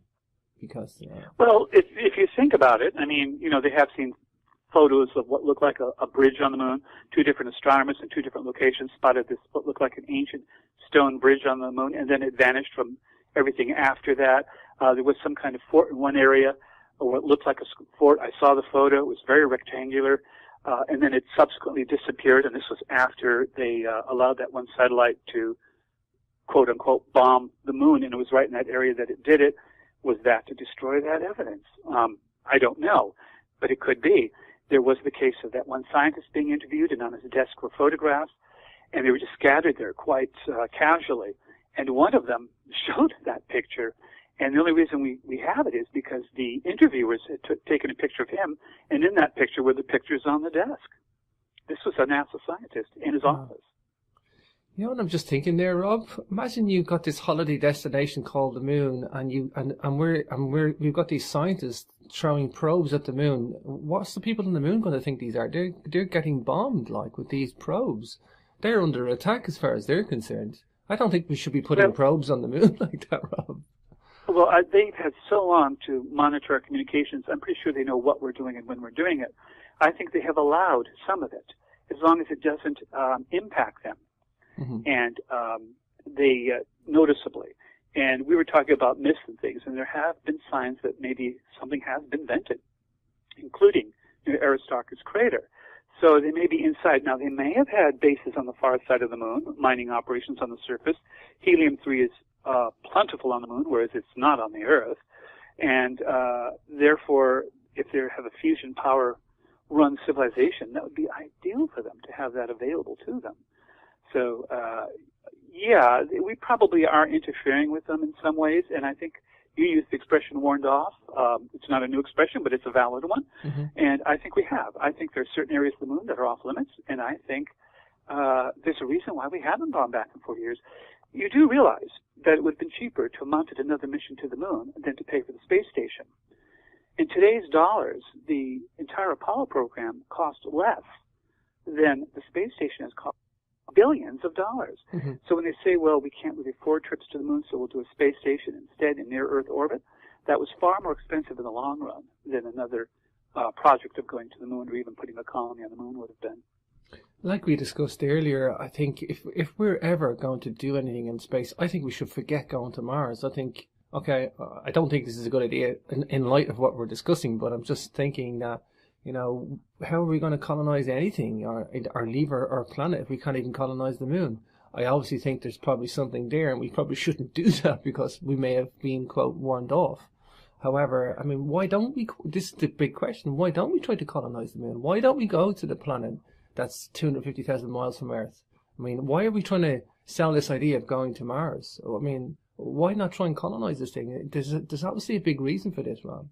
because. Well, if you think about it, I mean, they have seen photos of what looked like a bridge on the moon. Two different astronomers in two different locations spotted this what looked like an ancient stone bridge on the moon, and then it vanished from everything after that. There was some kind of fort in one area, or what looked like a fort. I saw the photo. It was very rectangular, and then it subsequently disappeared, and this was after they allowed that one satellite to, quote-unquote, bomb the moon, and it was right in that area that it did it. Was that to destroy that evidence? I don't know, but it could be. There was the case of that one scientist being interviewed, and on his desk were photographs, and they were just scattered there quite casually. And one of them showed that picture, and the only reason we have it is because the interviewers had taken a picture of him, and in that picture were the pictures on the desk. This was a NASA scientist in his office. You know what I'm just thinking there, Rob? Imagine you've got this holiday destination called the moon, and we've got these scientists throwing probes at the moon. What's the people on the moon going to think these are? They're getting bombed, like, with these probes. They're under attack as far as they're concerned. I don't think we should be putting probes on the moon like that, Rob. Well, they've had so long to monitor our communications. I'm pretty sure they know what we're doing and when we're doing it. I think they have allowed some of it, as long as it doesn't impact them. Mm-hmm. And they noticeably. And we were talking about myths and things, and there have been signs that maybe something has been vented, including Aristarchus crater. So they may be inside. Now, they may have had bases on the far side of the moon, mining operations on the surface. Helium-3 is plentiful on the moon, whereas it's not on the Earth. And therefore, if they have a fusion power-run civilization, that would be ideal for them to have that available to them. So, yeah, we probably are interfering with them in some ways, and I think you used the expression warned off. It's not a new expression, but it's a valid one, and I think we have. I think there are certain areas of the moon that are off limits, and I think there's a reason why we haven't gone back in 4 years. You do realize that it would have been cheaper to have mounted another mission to the moon than to pay for the space station. In today's dollars, the entire Apollo program cost less than the space station has cost. Billions of dollars. Mm-hmm. So when they say, well, we can't really afford trips to the moon, so we'll do a space station instead in near-Earth orbit, that was far more expensive in the long run than another project of going to the moon or even putting a colony on the moon would have been. Like we discussed earlier, I think if we're ever going to do anything in space, I think we should forget going to Mars. I think, okay, I don't think this is a good idea in light of what we're discussing, but I'm just thinking that, how are we going to colonize anything or leave our planet if we can't even colonize the moon? I obviously think there's probably something there, and we probably shouldn't do that because we may have been, quote, warned off. However, I mean, why don't we, this is the big question, why don't we try to colonize the moon? Why don't we go to the planet that's 250,000 miles from Earth? I mean, why are we trying to sell this idea of going to Mars? I mean, why not try and colonize this thing? There's obviously a big reason for this, Rob.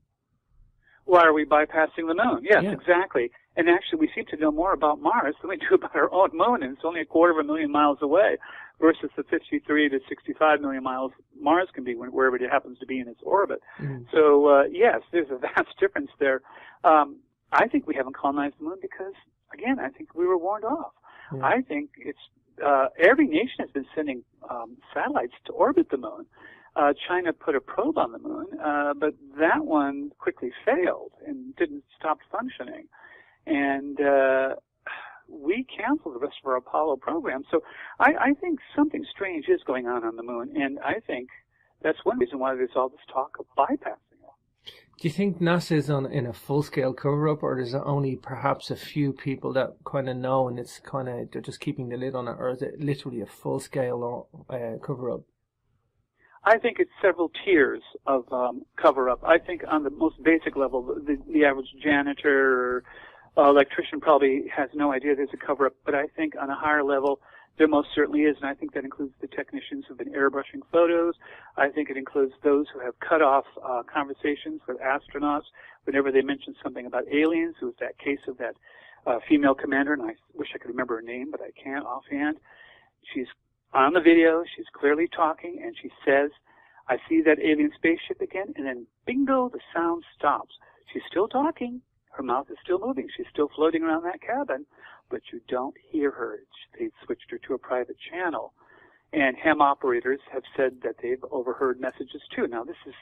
Why are we bypassing the moon? Yes, exactly. And actually, we seem to know more about Mars than we do about our own moon, and it's only 250,000 miles away versus the 53 to 65 million miles Mars can be wherever it happens to be in its orbit. Mm-hmm. So, yes, there's a vast difference there. I think we haven't colonized the moon because, again, I think we were warned off. Yeah. I think it's every nation has been sending satellites to orbit the moon. China put a probe on the moon, but that one quickly failed and didn't stop functioning. And we canceled the rest of our Apollo program. So I think something strange is going on the moon, and I think that's one reason why there's all this talk of bypassing it. Do you think NASA is in a full-scale cover-up, or is it only perhaps a few people that kind of know and it's kind of they're just keeping the lid on it, or is it literally a full-scale cover-up? I think it's several tiers of cover-up. I think on the most basic level, the average janitor or electrician probably has no idea there's a cover-up, but I think on a higher level, there most certainly is, and I think that includes the technicians who've been airbrushing photos. I think it includes those who have cut off conversations with astronauts whenever they mention something about aliens. There was that case of that female commander, and I wish I could remember her name, but I can't offhand. she's on the video, she's clearly talking, and she says, I see that alien spaceship again, and then bingo, the sound stops. She's still talking. Her mouth is still moving. She's still floating around that cabin, but you don't hear her. They've switched her to a private channel. And ham operators have said that they've overheard messages too. Now, this is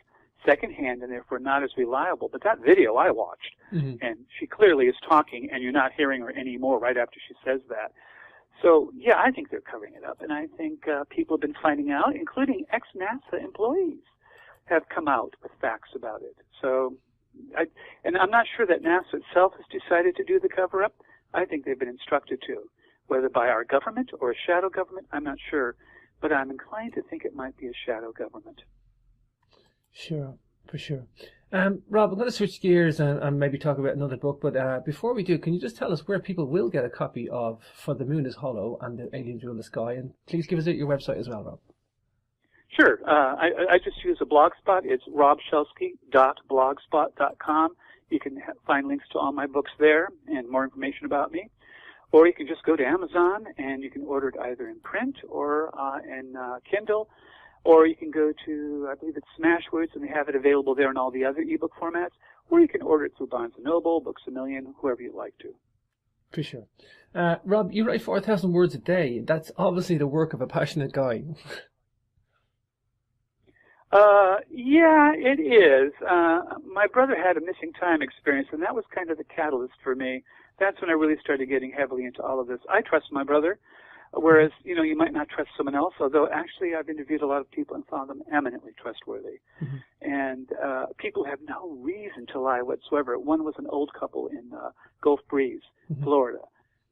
secondhand and therefore not as reliable, but that video I watched, and she clearly is talking, and you're not hearing her anymore right after she says that. So, yeah, I think they're covering it up, and I think people have been finding out, including ex-NASA employees have come out with facts about it. So, and I'm not sure that NASA itself has decided to do the cover-up. I think they've been instructed to, whether by our government or a shadow government, I'm not sure, but I'm inclined to think it might be a shadow government. Sure, for sure. Rob, I'm going to switch gears and maybe talk about another book, but before we do, can you just tell us where people will get a copy of For the Moon is Hollow and The Aliens Rule the Sky? And please give us your website as well, Rob. Sure. I just use a blog spot. It's robshelsky.blogspot.com. You can find links to all my books there and more information about me. Or you can just go to Amazon and you can order it either in print or in Kindle. Or you can go to, I believe it's Smashwords, and they have it available there in all the other ebook formats. Or you can order it through Barnes & Noble, Books A Million, whoever you'd like to. For sure. Rob, you write 4,000 words a day. That's obviously the work of a passionate guy. Yeah, it is. My brother had a missing time experience, and that was kind of the catalyst for me. That's when I really started getting heavily into all of this. I trust my brother. Whereas, you might not trust someone else, although actually I've interviewed a lot of people and found them eminently trustworthy. And people have no reason to lie whatsoever. One was an old couple in Gulf Breeze, Florida.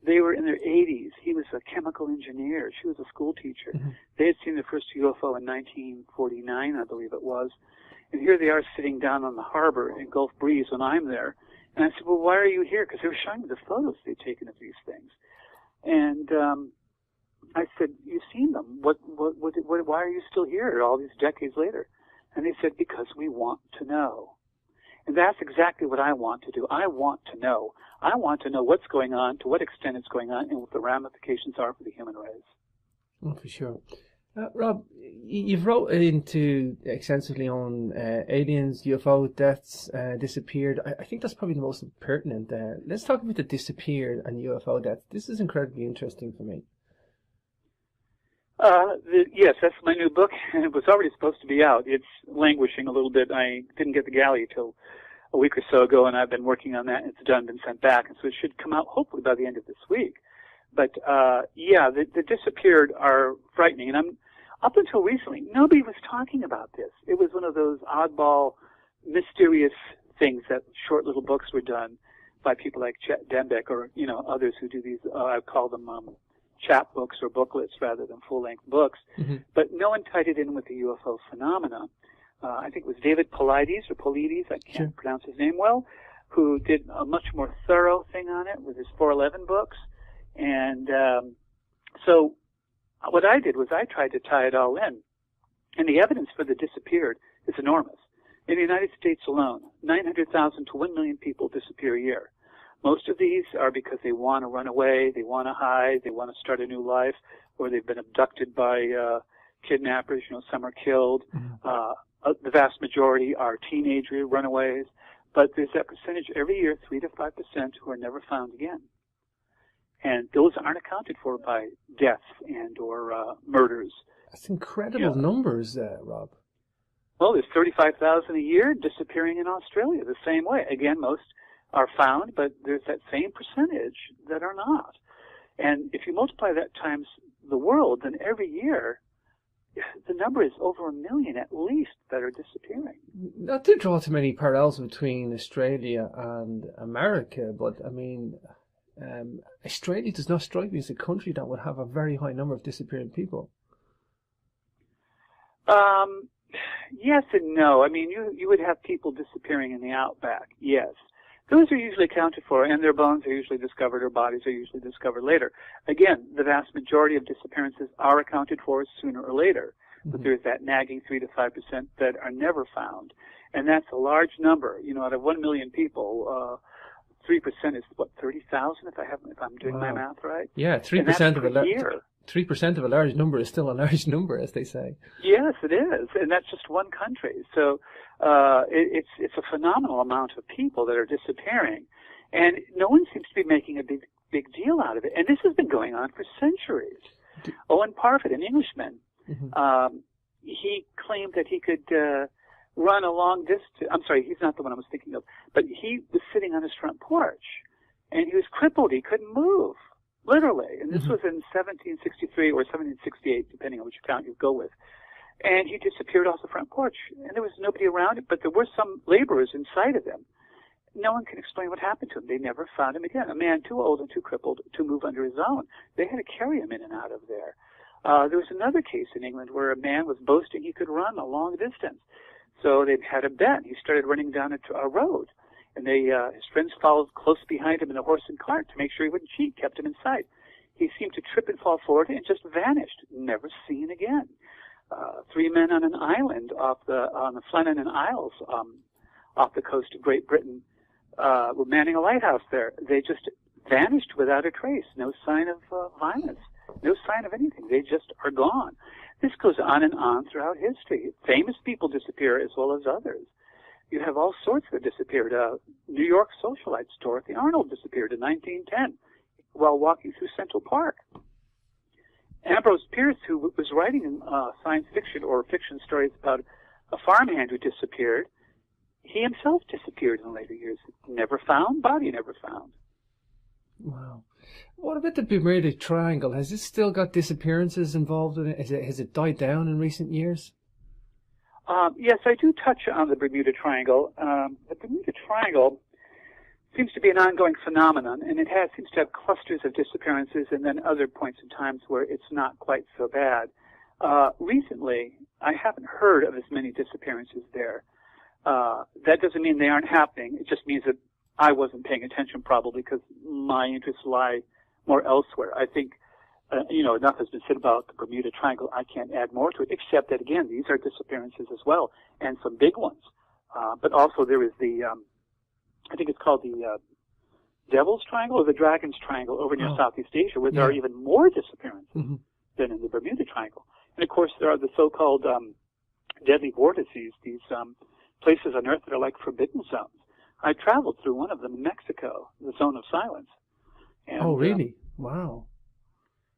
They were in their 80s. He was a chemical engineer. She was a school teacher. They had seen the first UFO in 1949, I believe it was. And here they are sitting down on the harbor in Gulf Breeze when I'm there. And I said, well, why are you here? Because they were showing me the photos they'd taken of these things. And I said, you've seen them. Why are you still here all these decades later? And they said, because we want to know. And that's exactly what I want to do. I want to know. I want to know what's going on, to what extent it's going on, and what the ramifications are for the human race. Oh, for sure. Rob, you've wrote into extensively on aliens, UFO deaths, disappeared. I think that's probably the most pertinent. Let's talk about the disappeared and UFO deaths. This is incredibly interesting for me. Yes, that's my new book, and it was already supposed to be out. It's languishing a little bit. I didn't get the galley till a week or so ago, and I've been working on that, and it's done, been sent back, and so it should come out hopefully by the end of this week. But, yeah, the disappeared are frightening, and up until recently, nobody was talking about this. It was one of those oddball, mysterious things that short little books were done by people like Chet Dembeck or, others who do these, I call them chapbooks or booklets rather than full-length books. But no one tied it in with the UFO phenomena. I think it was David Paulides, I can't pronounce his name well, who did a much more thorough thing on it with his 411 books. And so what I did was I tried to tie it all in. And the evidence for the disappeared is enormous. In the United States alone, 900,000 to 1 million people disappear a year. Most of these are because they want to run away, they want to hide, they want to start a new life, or they've been abducted by kidnappers. Some are killed. The vast majority are teenage runaways. But there's that percentage every year, 3 to 5%, who are never found again. And those aren't accounted for by deaths and or murders. That's incredible numbers, Rob. Well, there's 35,000 a year disappearing in Australia the same way. Again, most are found, but there's that same percentage that are not. And if you multiply that times the world, then every year the number is over 1 million at least that are disappearing. Not to draw too many parallels between Australia and America, but I mean, Australia does not strike me as a country that would have a very high number of disappearing people. Yes and no. I mean, you would have people disappearing in the outback, yes. Those are usually accounted for, and their bones are usually discovered, or bodies are usually discovered later. Again, the vast majority of disappearances are accounted for sooner or later, but there's that nagging 3 to 5% that are never found, and that's a large number. Out of 1 million people, 3% is 30,000 if I'm doing my math right. Yeah, 3% of 11. 3% of a large number is still a large number, as they say. Yes, it is, and that's just one country. So it's a phenomenal amount of people that are disappearing, and no one seems to be making a big deal out of it. And this has been going on for centuries. Owen Parfitt, an Englishman, he claimed that he could run a long distance. I'm sorry, he's not the one I was thinking of, but he was sitting on his front porch, and he was crippled. He couldn't move. Literally, and this was in 1763 or 1768, depending on which account you go with. And he disappeared off the front porch, and there was nobody around it, but there were some laborers inside of him. No one can explain what happened to him. They never found him again. A man too old and too crippled to move under his own. They had to carry him in and out of there. There was another case in England where a man was boasting he could run a long distance. So they had a bet. He started running down a road. And his friends followed close behind him in a horse and cart to make sure he wouldn't cheat, kept him in sight. He seemed to trip and fall forward and just vanished, never seen again. 3 men on an island on the Flannan Isles, off the coast of Great Britain, were manning a lighthouse there. They just vanished without a trace. No sign of violence, no sign of anything. They just are gone. This goes on and on throughout history. Famous people disappear as well as others. You have all sorts that disappeared. New York socialites, Dorothy Arnold, disappeared in 1910 while walking through Central Park. Ambrose Bierce, who was writing science fiction or fiction stories about a farmhand who disappeared, he himself disappeared in later years. Never found, body never found. Wow. What about the Bermuda Triangle? Has this still got disappearances involved in it? Has it died down in recent years? Yes, I do touch on the Bermuda Triangle. The Bermuda Triangle seems to be an ongoing phenomenon, and it seems to have clusters of disappearances and then other points in times where it's not quite so bad. Recently, I haven't heard of as many disappearances there. That doesn't mean they aren't happening. It just means that I wasn't paying attention probably because my interests lie more elsewhere. I think enough has been said about the Bermuda Triangle. I can't add more to it, except that, again, these are disappearances as well, and some big ones. But also there is I think it's called the Devil's Triangle or the Dragon's Triangle over near Southeast Asia, where there are even more disappearances than in the Bermuda Triangle. And, of course, there are the so-called deadly vortices, these places on Earth that are like forbidden zones. I traveled through one of them in Mexico, the Zone of Silence. And, oh, really? Wow.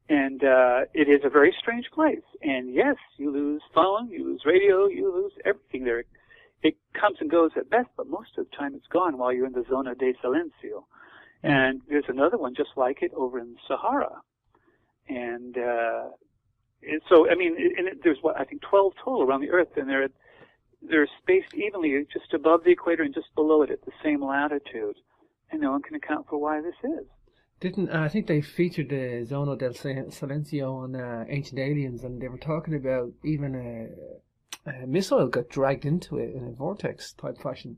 And it is a very strange place. And yes, you lose phone, you lose radio, you lose everything there. It comes and goes at best, but most of the time it's gone while you're in the Zona de Silencio. And there's another one just like it over in Sahara. And so, I mean, there's, I think 12 total around the Earth, and they're spaced evenly just above the equator and just below it at the same latitude. And no one can account for why this is. I think they featured the Zona del Silencio on Ancient Aliens, and they were talking about even a missile got dragged into it in a vortex type fashion.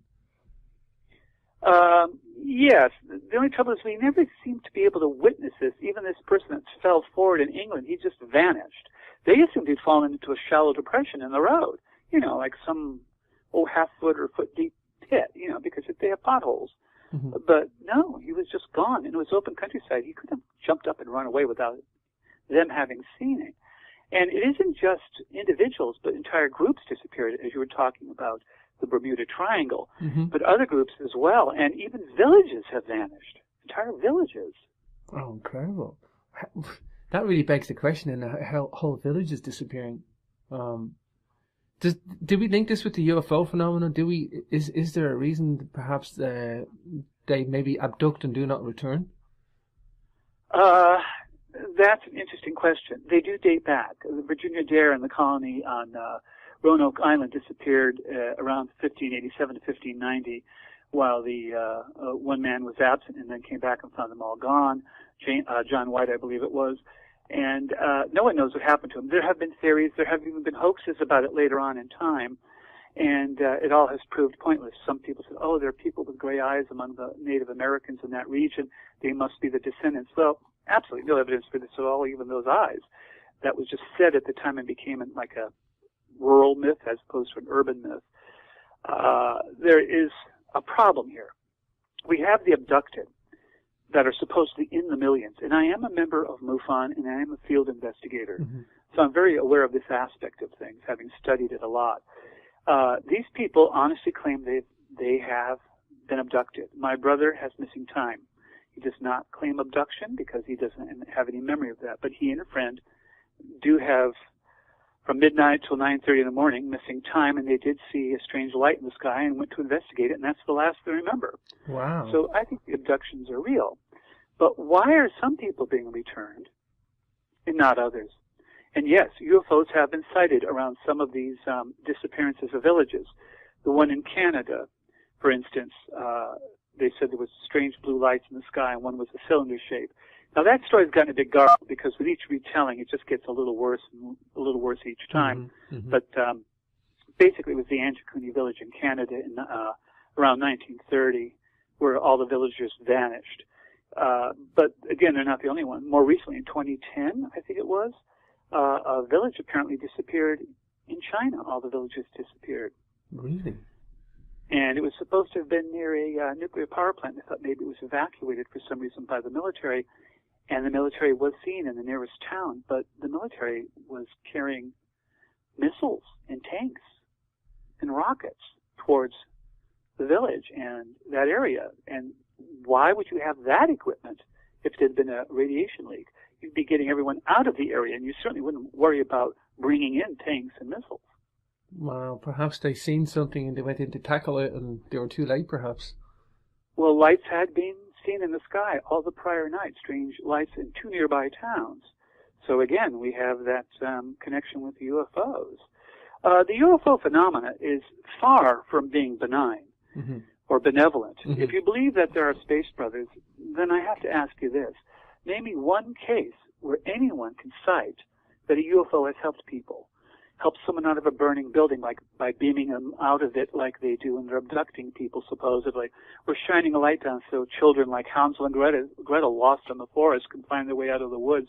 Yes. The only trouble is we never seem to be able to witness this. Even this person that fell forward in England, he just vanished. They assumed he'd fallen into a shallow depression in the road, like some half-foot or foot-deep pit, because they have potholes. But no, he was just gone. And it was open countryside. He could have jumped up and run away without them having seen it. And it isn't just individuals, but entire groups disappeared, as you were talking about the Bermuda Triangle, but other groups as well. And even villages have vanished, entire villages. Oh, incredible. That really begs the question, and how whole villages disappearing. Do we link this with the UFO phenomenon? Is there a reason that perhaps they maybe abduct and do not return? That's an interesting question. They do date back. The Virginia Dare and the colony on Roanoke Island disappeared around 1587 to 1590, while the one man was absent and then came back and found them all gone. John White, I believe it was. And no one knows what happened to him. There have been theories. There have even been hoaxes about it later on in time. And it all has proved pointless. Some people said, there are people with gray eyes among the Native Americans in that region. They must be the descendants. Well, absolutely no evidence for this at all, even those eyes. That was just said at the time and became like a rural myth as opposed to an urban myth. There is a problem here. We have the abducted, that are supposedly in the millions. And I am a member of MUFON, and I am a field investigator. Mm-hmm. So I'm very aware of this aspect of things, having studied it a lot. These people honestly claim they have been abducted. My brother has missing time. He does not claim abduction because he doesn't have any memory of that. But he and a friend do have from midnight till 9:30 in the morning missing time, and they did see a strange light in the sky and went to investigate it, and that's the last they remember. Wow. So I think the abductions are real. But why are some people being returned and not others? And yes, UFOs have been sighted around some of these disappearances of villages. The one in Canada, for instance, they said there was strange blue lights in the sky, and one was a cylinder shape. Now that story's gotten a bit garbled because with each retelling, it just gets a little worse and a little worse each time. Mm-hmm. Mm-hmm. But basically, it was the Anjikuni village in Canada in around 1930, where all the villagers vanished. But again, they're not the only one. More recently, in 2010, I think it was, a village apparently disappeared in China. All the villagers disappeared. Really? And it was supposed to have been near a nuclear power plant. They thought maybe it was evacuated for some reason by the military, and the military was seen in the nearest town, but the military was carrying missiles and tanks and rockets towards the village and that area. And why would you have that equipment if there had been a radiation leak? You'd be getting everyone out of the area, and you certainly wouldn't worry about bringing in tanks and missiles. Wow, perhaps they seen something and they went in to tackle it and they were too late, perhaps. Well, lights had been seen in the sky all the prior night, strange lights in 2 nearby towns. So again, we have that connection with UFOs. The UFO phenomena is far from being benign Mm-hmm. or benevolent. Mm-hmm. If you believe that there are space brothers, then I have to ask you this. Name me one case where anyone can cite that a UFO has helped people, helped someone out of a burning building like by beaming them out of it like they do when they're abducting people, supposedly, or shining a light down so children like Hansel and Gretel lost in the forest can find their way out of the woods.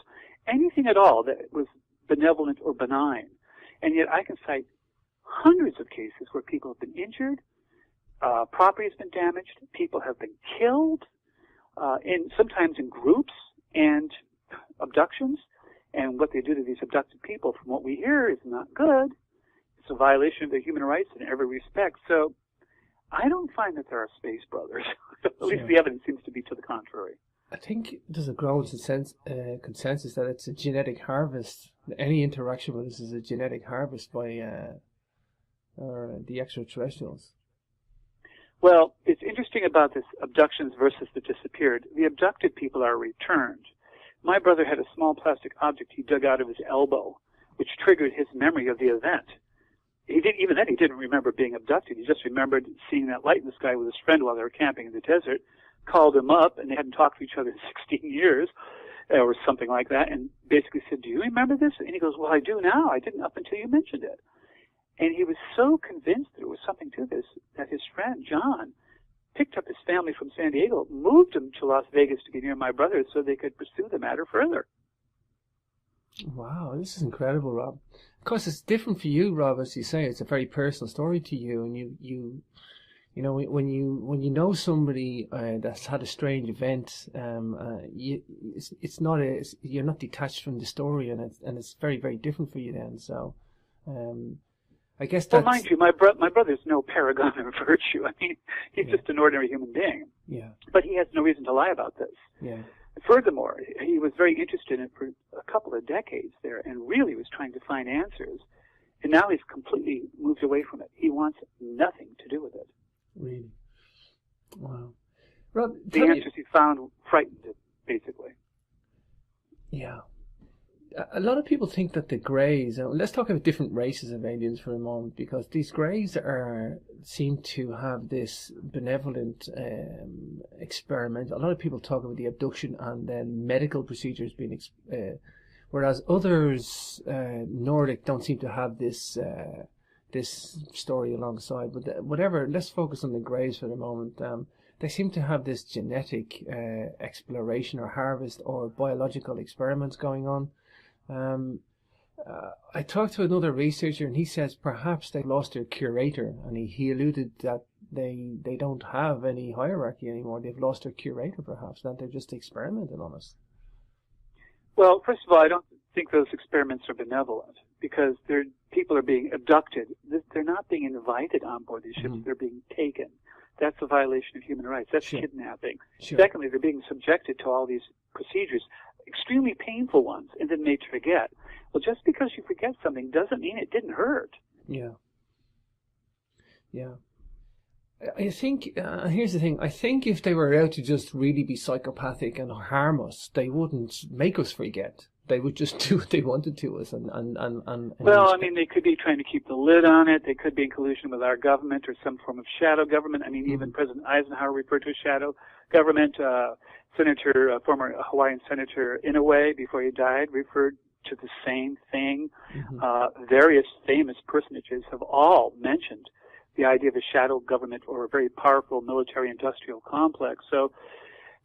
Anything at all that was benevolent or benign. And yet I can cite hundreds of cases where people have been injured, property has been damaged, people have been killed, sometimes in groups, and abductions. And what they do to these abducted people, from what we hear, is not good. It's a violation of their human rights in every respect. So I don't find that there are space brothers. At least the evidence seems to be to the contrary. I think there's a growing consensus that it's a genetic harvest. Any interaction with us is a genetic harvest by the extraterrestrials. Well, it's interesting about this abductions versus the disappeared. The abducted people are returned. My brother had a small plastic object he dug out of his elbow, which triggered his memory of the event. Even then, he didn't remember being abducted. He just remembered seeing that light in the sky with his friend while they were camping in the desert, called him up, and they hadn't talked to each other in 16 years, or something like that, and basically said, "Do you remember this?" And he goes, "Well, I do now. I didn't up until you mentioned it." And he was so convinced that there was something to this that his friend, John, picked up his family from San Diego, moved them to Las Vegas to be near my brother so they could pursue the matter further. Wow, this is incredible, Rob. Of course, it's different for you, Rob, as you say. It's a very personal story to you, and you know, when you know somebody that's had a strange event, you're not detached from the story, and it's very, very different for you then. So, I guess that's... Well, mind you, my brother's no paragon of virtue. I mean, he's just an ordinary human being. Yeah. But he has no reason to lie about this. Yeah. Furthermore, he was very interested in it for a couple of decades there and really was trying to find answers. And now he's completely moved away from it. He wants nothing to do with it. Really? Wow. Rob, the answers he found frightened him, basically. Yeah. A lot of people think that the Greys, let's talk about different races of aliens for a moment, because these Greys seem to have this benevolent experiment. A lot of people talk about the abduction and then medical procedures being, whereas others, Nordic, don't seem to have this story alongside. But whatever, let's focus on the Greys for the moment. They seem to have this genetic exploration or harvest or biological experiments going on. I talked to another researcher, and he says perhaps they lost their curator, and he alluded that they don't have any hierarchy anymore. They've lost their curator, perhaps, that they're just experimenting on us. Well, first of all, I don't think those experiments are benevolent because people are being abducted. They're not being invited on board these ships. They're being taken. That's a violation of human rights. That's kidnapping. Secondly, they're being subjected to all these procedures, extremely painful ones, and then made to forget. Well, just because you forget something doesn't mean it didn't hurt. Yeah. I think, here's the thing, I think if they were out to just really be psychopathic and harm us, they wouldn't make us forget. They would just do what they wanted to us. Well, I mean, they could be trying to keep the lid on it. They could be in collusion with our government or some form of shadow government. I mean, even President Eisenhower referred to a shadow government. Former Hawaiian Senator Inouye, before he died, referred to the same thing. Various famous personages have all mentioned the idea of a shadow government or a very powerful military-industrial complex. So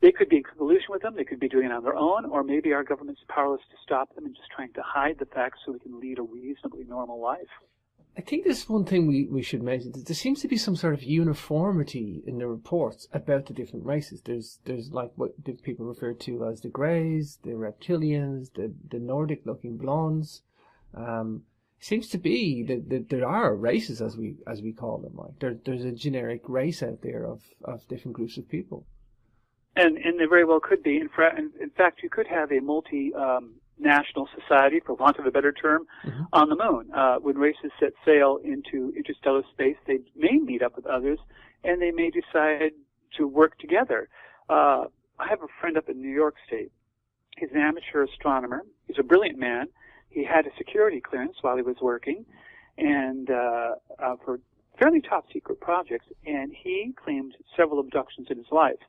they could be in collusion with them, they could be doing it on their own, or maybe our government's powerless to stop them and just trying to hide the facts so we can lead a reasonably normal life. I think there's one thing we should mention. There seems to be some sort of uniformity in the reports about the different races. There's like what people refer to as the Greys, the Reptilians, the Nordic-looking blondes. Seems to be that there are races, as we call them. Like there's a generic race out there of different groups of people. And there very well could be. In fact, you could have a multi-national society, for want of a better term, on the moon. When races set sail into interstellar space, they may meet up with others, and they may decide to work together. I have a friend up in New York State. He's an amateur astronomer. He's a brilliant man. He had a security clearance while he was working, and for fairly top-secret projects, and he claimed several abductions in his life.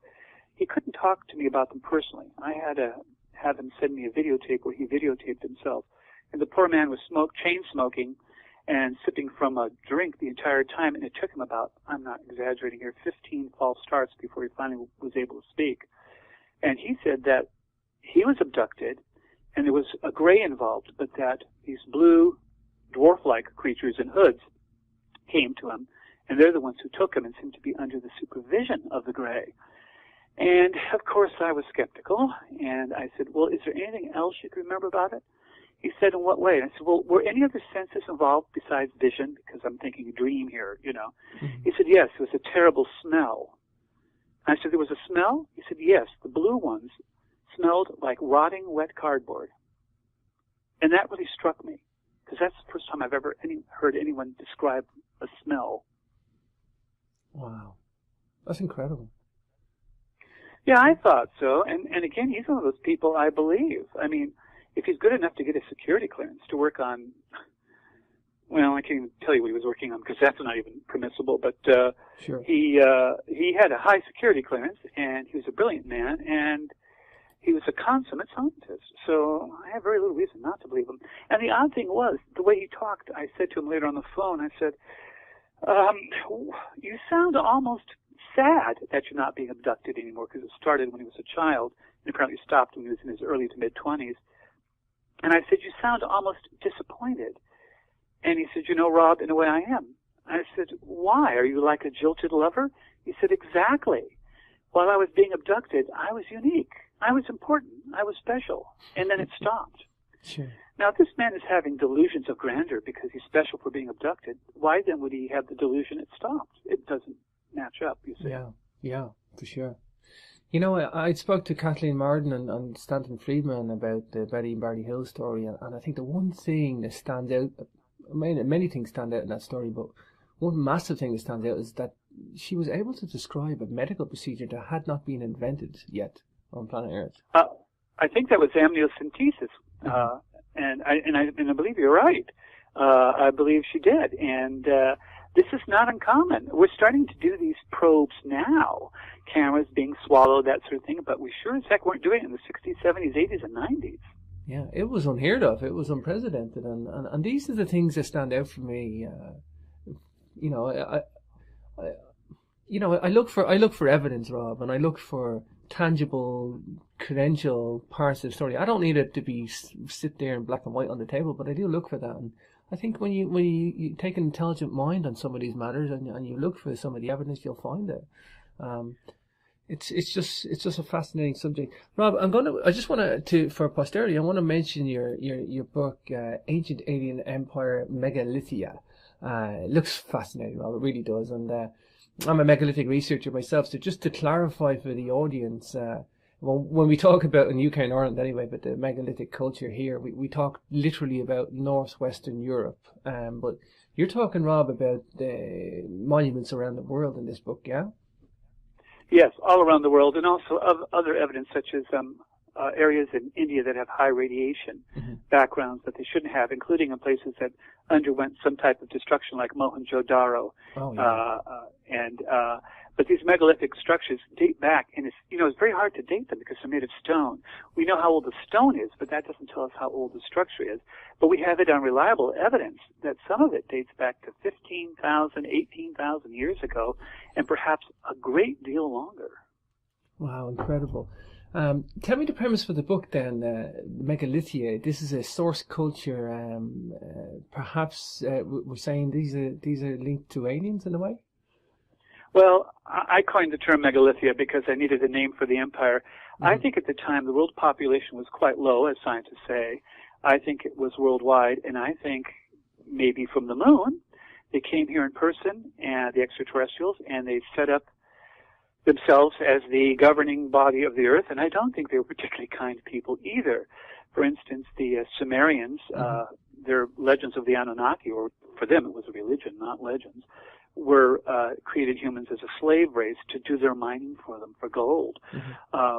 He couldn't talk to me about them personally. I had to have him send me a videotape where he videotaped himself. And the poor man was chain smoking and sipping from a drink the entire time, and it took him about, I'm not exaggerating here, 15 false starts before he finally was able to speak. And he said that he was abducted, and there was a gray involved, but that these blue dwarf-like creatures in hoods came to him, and they're the ones who took him and seemed to be under the supervision of the gray. And, of course, I was skeptical, and I said, well, is there anything else you can remember about it? He said, in what way? And I said, well, were any other senses involved besides vision? Because I'm thinking a dream here, you know. He said, yes, it was a terrible smell. I said, there was a smell? He said, yes, the blue ones smelled like rotting wet cardboard. And that really struck me, because that's the first time I've ever heard anyone describe a smell. Wow. That's incredible. Yeah, I thought so. And again, he's one of those people I believe. I mean, if he's good enough to get a security clearance to work on, well, I can't even tell you what he was working on because that's not even permissible, but sure. He had a high security clearance, and he was a brilliant man, and he was a consummate scientist. So I have very little reason not to believe him. And the odd thing was, the way he talked, I said to him later on the phone, I said, you sound almost sad that you're not being abducted anymore, because it started when he was a child and apparently stopped when he was in his early to mid-20s. And I said, you sound almost disappointed. And he said, you know, Rob, in a way I am. I said, why? Are you like a jilted lover? He said, exactly. While I was being abducted, I was unique. I was important. I was special. And then it stopped. Sure. Now, if this man is having delusions of grandeur because he's special for being abducted, why then would he have the delusion it stopped? It doesn't match up, you see. Yeah, for sure. You know, I spoke to Kathleen Marden and Stanton Friedman about the Betty and Barney Hill story, and I think the one thing that stands out, many things stand out in that story, but one massive thing that stands out is that she was able to describe a medical procedure that had not been invented yet on planet Earth. I think that was amniocentesis, and I believe you're right. I believe she did, and this is not uncommon. We're starting to do these probes now, cameras being swallowed, that sort of thing, but we sure as heck weren't doing it in the 60s, 70s, 80s, and 90s. Yeah, it was unheard of. It was unprecedented, and these are the things that stand out for me. You know, I look for evidence, Rob, and I look for tangible, credential parts of the story. I don't need it to be sit there in black and white on the table, but I do look for that. And I think when you take an intelligent mind on some of these matters and you look for some of the evidence, you'll find it. Um, it's just a fascinating subject. Rob, I just want to for posterity, I want to mention your book, Ancient Alien Empire Megalithia. It looks fascinating, Rob. It really does. And I'm a megalithic researcher myself, so just to clarify for the audience, when we talk about in UK and Ireland anyway, but the megalithic culture here, we talk literally about northwestern Europe. But you're talking, Rob, about the monuments around the world in this book, yeah? Yes, all around the world, and also of other evidence such as areas in India that have high radiation backgrounds that they shouldn't have, including in places that underwent some type of destruction like Mohenjo-daro. Oh, yeah. But these megalithic structures date back, and it's very hard to date them because they're made of stone. We know how old the stone is, but that doesn't tell us how old the structure is. But we have it on reliable evidence that some of it dates back to 15,000, 18,000 years ago, and perhaps a great deal longer. Wow, incredible. Tell me the premise for the book then, Megalithia. This is a source culture. Perhaps we're saying these are linked to aliens in a way? Well, I coined the term megalithia because I needed a name for the empire. I think at the time the world population was quite low, as scientists say. I think it was worldwide, and I think maybe from the moon. They came here in person, and the extraterrestrials, and they set up themselves as the governing body of the earth, and I don't think they were particularly kind people either. For instance, the Sumerians, their legends of the Anunnaki, or for them it was a religion, not legends, were created humans as a slave race to do their mining for them for gold.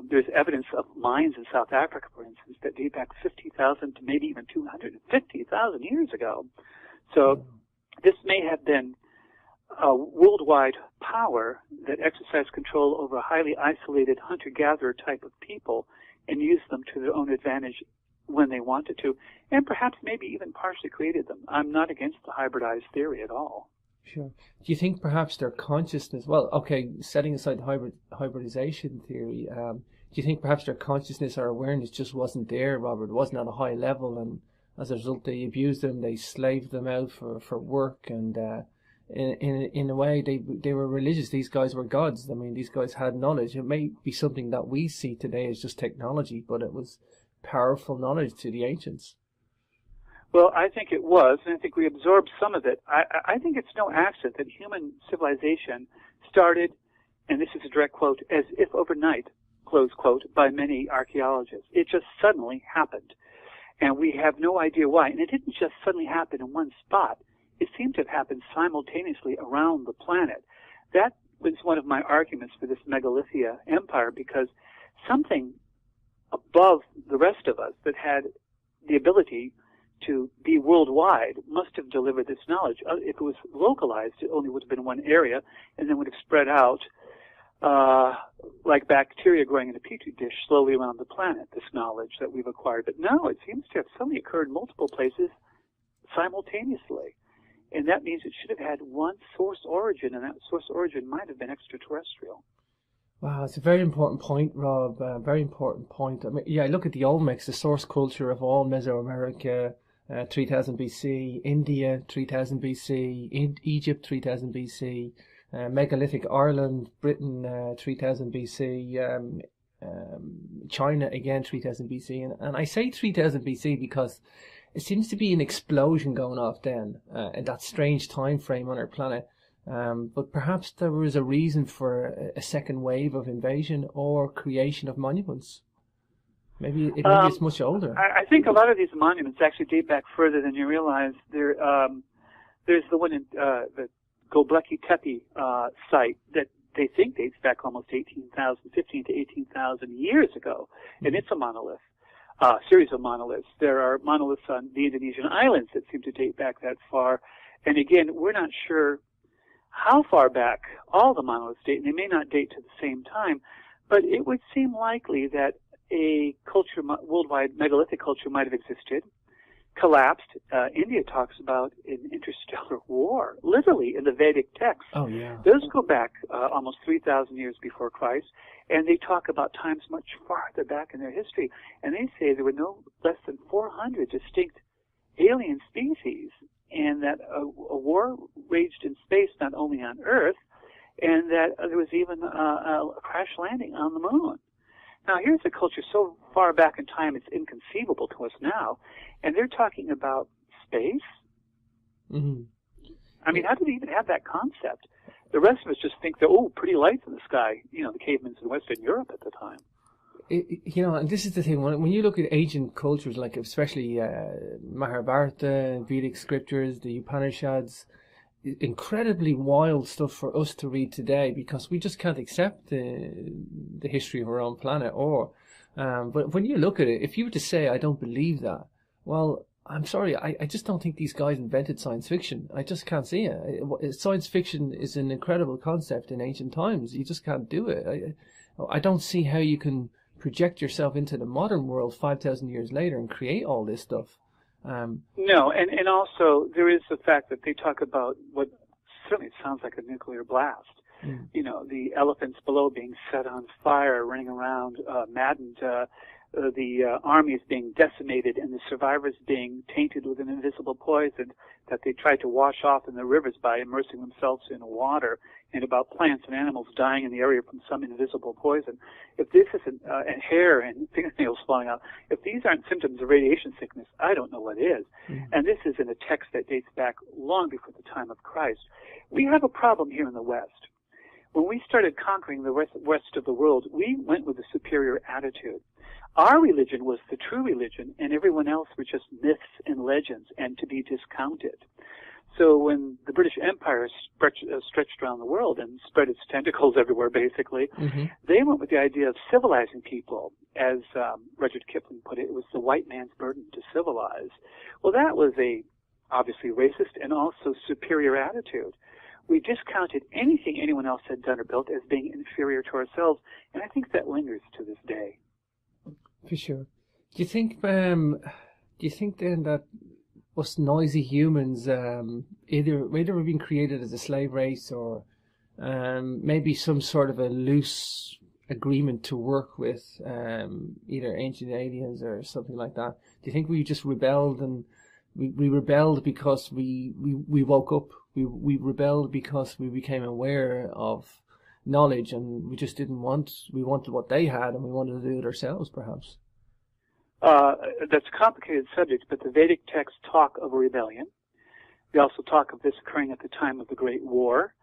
There's evidence of mines in South Africa, for instance, that date back 50,000 to maybe even 250,000 years ago. So this may have been a worldwide power that exercised control over a highly isolated hunter-gatherer type of people and used them to their own advantage when they wanted to, and perhaps maybe even partially created them. I'm not against the hybridized theory at all. Sure. Do you think perhaps their consciousness, well, okay, setting aside the hybridization theory, do you think perhaps their consciousness or awareness just wasn't there, Robert? It wasn't at a high level, and as a result they abused them, they slaved them out for work, and in a way they were religious. These guys were gods. I mean, these guys had knowledge. It may be something that we see today as just technology, but it was powerful knowledge to the ancients. Well, I think it was, and I think we absorbed some of it. I think it's no accident that human civilization started, and this is a direct quote, as if overnight, close quote, by many archaeologists. It just suddenly happened, and we have no idea why. And it didn't just suddenly happen in one spot. It seemed to have happened simultaneously around the planet. That was one of my arguments for this megalithia empire, because something above the rest of us that had the ability to be worldwide must have delivered this knowledge. If it was localized, it only would have been one area, and then would have spread out like bacteria growing in a petri dish slowly around the planet, this knowledge that we've acquired. But no, it seems to have suddenly occurred in multiple places simultaneously. And that means it should have had one source origin, and that source origin might have been extraterrestrial. Wow, it's a very important point, Rob. Very important point. I mean, yeah, look at the Olmecs, the source culture of all Mesoamerica, 3000 BC, India, 3000 BC, Egypt, 3000 BC, megalithic Ireland, Britain, 3000 BC, China, again, 3000 BC. And I say 3000 BC because it seems to be an explosion going off then, in that strange time frame on our planet. But perhaps there was a reason for a second wave of invasion or creation of monuments. Maybe it's much older. I think a lot of these monuments actually date back further than you realize. There's the one in the Göbekli Tepe site that they think dates back almost 15 to 18,000 years ago, and it's a monolith. Series of monoliths. There are monoliths on the Indonesian islands that seem to date back that far. And again, we're not sure how far back all the monoliths date, and they may not date to the same time, but it would seem likely that a culture, worldwide megalithic culture, might have existed, collapsed. India talks about an interstellar war, literally in the Vedic texts. Oh, yeah. Those go back almost 3,000 years before Christ, and they talk about times much farther back in their history, and they say there were no less than 400 distinct alien species and that a war raged in space, not only on Earth, and that there was even a crash landing on the moon. Now, here's a culture so far back in time it's inconceivable to us now, and they're talking about space? Mm-hmm. I mean, how do they even have that concept? The rest of us just think that, oh, pretty lights in the sky, you know, the cavemen in Western Europe at the time. You know, and this is the thing, when you look at ancient cultures, like especially Mahabharata, Vedic scriptures, the Upanishads, incredibly wild stuff for us to read today, because we just can't accept the history of our own planet. But when you look at it, if you were to say, I don't believe that, well, I'm sorry, I just don't think these guys invented science fiction. I just can't see it. Science fiction is an incredible concept in ancient times. You just can't do it. I don't see how you can project yourself into the modern world 5,000 years later and create all this stuff. No, and also there is the fact that they talk about what certainly sounds like a nuclear blast. Mm. You know, the elephants below being set on fire, running around, maddened, the armies being decimated, and the survivors being tainted with an invisible poison that they tried to wash off in the rivers by immersing themselves in water, and about plants and animals dying in the area from some invisible poison. If this isn't, and hair and fingernails falling out, if these aren't symptoms of radiation sickness, I don't know what is. Mm-hmm. And this is in a text that dates back long before the time of Christ. We have a problem here in the West. When we started conquering the rest of the world, we went with a superior attitude. Our religion was the true religion, and everyone else were just myths and legends and to be discounted. So when the British Empire stretched around the world and spread its tentacles everywhere, basically, mm-hmm. they went with the idea of civilizing people. As Rudyard Kipling put it, it was the white man's burden to civilize. Well, that was a obviously racist and also superior attitude. We discounted anything anyone else had done or built as being inferior to ourselves, and I think that lingers to this day. For sure. Do you think then that us noisy humans either we've been created as a slave race, or maybe some sort of a loose agreement to work with either ancient aliens or something like that? Do you think we just rebelled, and we rebelled because we woke up? We rebelled because we became aware of knowledge, and we wanted what they had, and we wanted to do it ourselves, perhaps. That's a complicated subject, but the Vedic texts talk of a rebellion. They also talk of this occurring at the time of the Great War.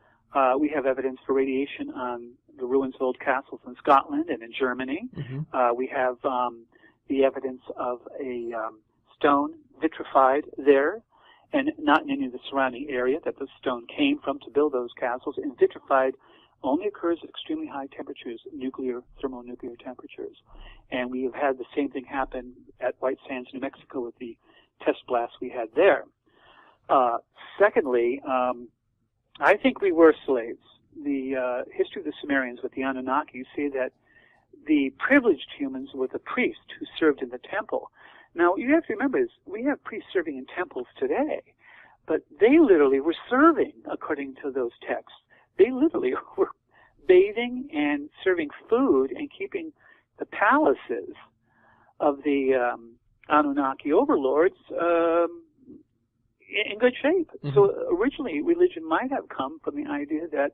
We have evidence for radiation on the ruins of old castles in Scotland and in Germany. Mm-hmm. We have the evidence of a stone vitrified there, and not in any of the surrounding area that the stone came from to build those castles, and vitrified only occurs at extremely high temperatures, thermonuclear temperatures. And we have had the same thing happen at White Sands, New Mexico, with the test blasts we had there. Secondly, I think we were slaves. The history of the Sumerians with the Anunnaki say that the privileged humans were the priests who served in the temple. Now, what you have to remember is we have priests serving in temples today, but they literally were serving, according to those texts. They literally were bathing and serving food and keeping the palaces of the Anunnaki overlords in good shape. Mm-hmm. So originally, religion might have come from the idea that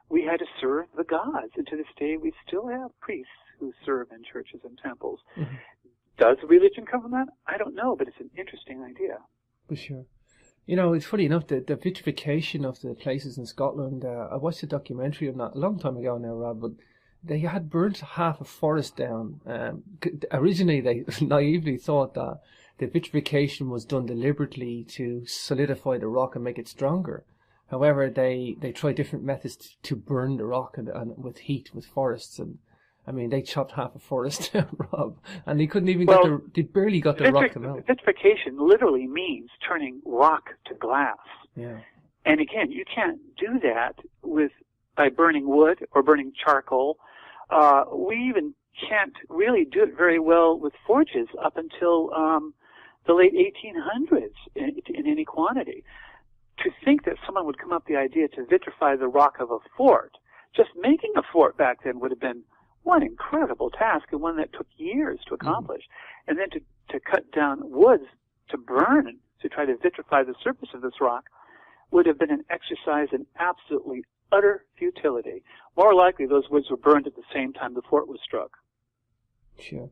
we had to serve the gods, and to this day we still have priests who serve in churches and temples. Mm-hmm. Does religion come from that? I don't know, but it's an interesting idea. For sure. You know, it's funny enough, the vitrification of the places in Scotland, I watched a documentary on that a long time ago now, Rob, but they had burnt half a forest down. Originally, they naively thought that the vitrification was done deliberately to solidify the rock and make it stronger. However, they tried different methods to burn the rock and with heat, with forests, and I mean, they chopped half a forest down, Rob, and they couldn't even they barely got the rock to melt. Vitrification literally means turning rock to glass. Yeah. And again, you can't do that by burning wood or burning charcoal. We even can't really do it very well with forges up until the late 1800s in any quantity. To think that someone would come up with the idea to vitrify the rock of a fort, just making a fort back then would have been one incredible task, and one that took years to accomplish. Mm-hmm. And then to cut down woods to burn to try to vitrify the surface of this rock would have been an exercise in absolutely utter futility. More likely, those woods were burned at the same time the fort was struck. Sure.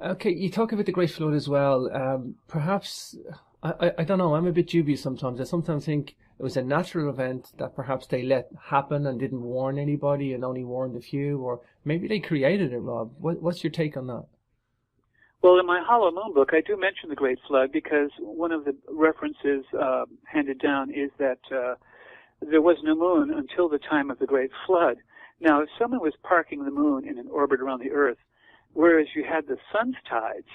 Okay, you talk about the Great Flood as well. Perhaps, I don't know, I'm a bit dubious sometimes. I sometimes think it was a natural event that perhaps they let happen and didn't warn anybody and only warned a few, or maybe they created it, Rob. What's your take on that? Well, in my Hollow Moon book, I do mention the Great Flood because one of the references handed down is that there was no moon until the time of the Great Flood. Now, if someone was parking the moon in an orbit around the Earth, whereas you had the sun's tides,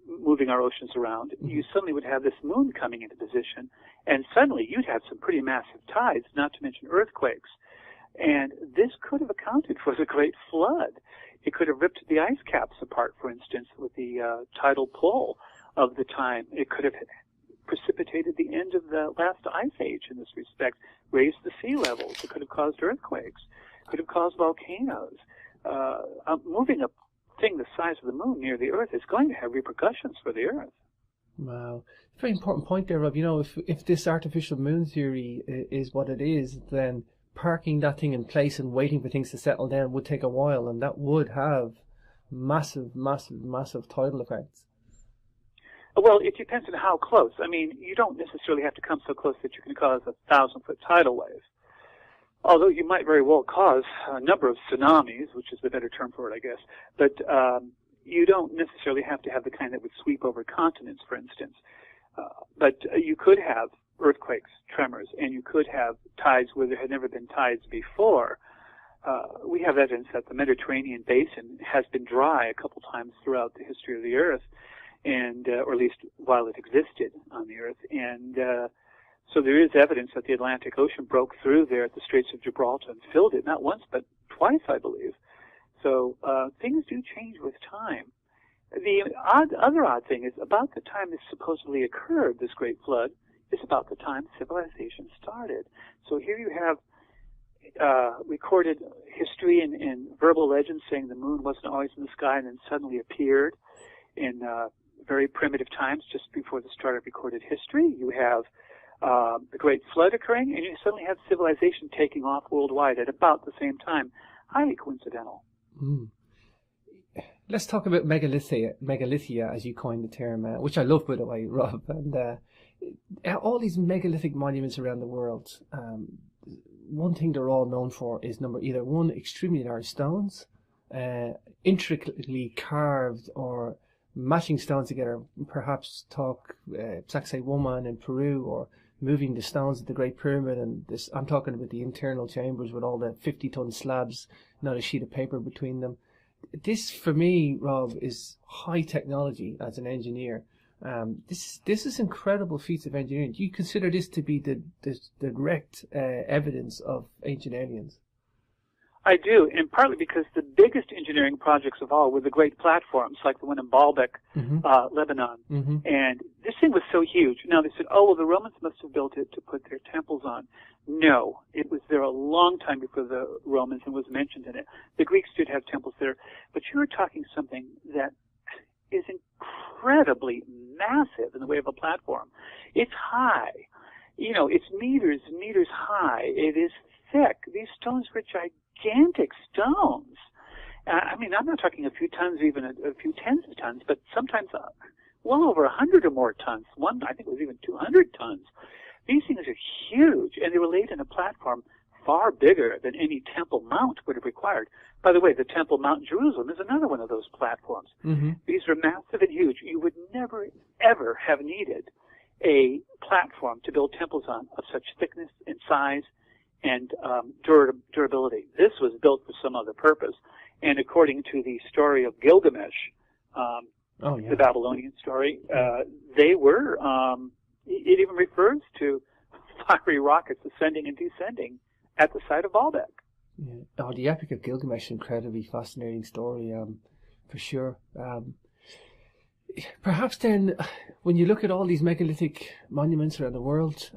moving our oceans around, you suddenly would have this moon coming into position, and suddenly you'd have some pretty massive tides, not to mention earthquakes. And this could have accounted for the Great Flood. It could have ripped the ice caps apart, for instance, with the tidal pull of the time. It could have precipitated the end of the last ice age in this respect, raised the sea levels. It could have caused earthquakes. It could have caused volcanoes. Moving a thing the size of the moon near the Earth is going to have repercussions for the Earth. Wow. Very important point there, Rob. You know, if this artificial moon theory is what it is, then parking that thing in place and waiting for things to settle down would take a while, and that would have massive tidal effects. Well, it depends on how close. I mean, you don't necessarily have to come so close that you can cause a 1,000-foot tidal wave. Although you might very well cause a number of tsunamis, which is the better term for it, I guess. But you don't necessarily have to have the kind that would sweep over continents, for instance. But you could have earthquakes, tremors, and you could have tides where there had never been tides before. We have evidence that the Mediterranean basin has been dry a couple times throughout the history of the Earth, and or at least while it existed on the Earth. And so there is evidence that the Atlantic Ocean broke through there at the Straits of Gibraltar and filled it, not once but twice, I believe. So things do change with time. The other odd thing is about the time this supposedly occurred, this Great Flood, is about the time civilization started. So here you have recorded history and verbal legends saying the moon wasn't always in the sky and then suddenly appeared in very primitive times just before the start of recorded history. You have the Great Flood occurring, and you suddenly have civilization taking off worldwide at about the same time. Highly coincidental. Mm. Let's talk about megalithia, as you coined the term, which I love, by the way, Rob. And all these megalithic monuments around the world, one thing they're all known for is either one, extremely large stones, intricately carved or matching stones together. Perhaps talk Sacsayhuaman in Peru, or moving the stones of the Great Pyramid, and this, I'm talking about the internal chambers with all the 50-ton slabs, not a sheet of paper between them. This, for me, Rob, is high technology as an engineer. This is incredible feats of engineering. Do you consider this to be the direct evidence of ancient aliens? I do, and partly because the biggest engineering projects of all were the great platforms, like the one in Baalbek, Lebanon. Mm-hmm. And this thing was so huge. Now, they said, oh, well, the Romans must have built it to put their temples on. No, it was there a long time before the Romans and was mentioned in it. The Greeks did have temples there, but you were talking something that is incredibly massive in the way of a platform. It's high. You know, it's meters high. It is thick. These stones were gigantic stones. I mean, I'm not talking a few tons, even a few tens of tons, but sometimes well over 100 or more tons. One, I think, was even 200 tons. These things are huge, and they were laid in a platform far bigger than any Temple Mount would have required. By the way, the Temple Mount in Jerusalem is another one of those platforms. Mm-hmm. These are massive and huge. You would never, ever have needed a platform to build temples on of such thickness and size and durability. This was built for some other purpose. And according to the story of Gilgamesh, the Babylonian story, they were, it even refers to fiery rockets ascending and descending at the site of Baalbek. Yeah. Oh, the Epic of Gilgamesh, incredibly fascinating story, for sure. Perhaps then, when you look at all these megalithic monuments around the world,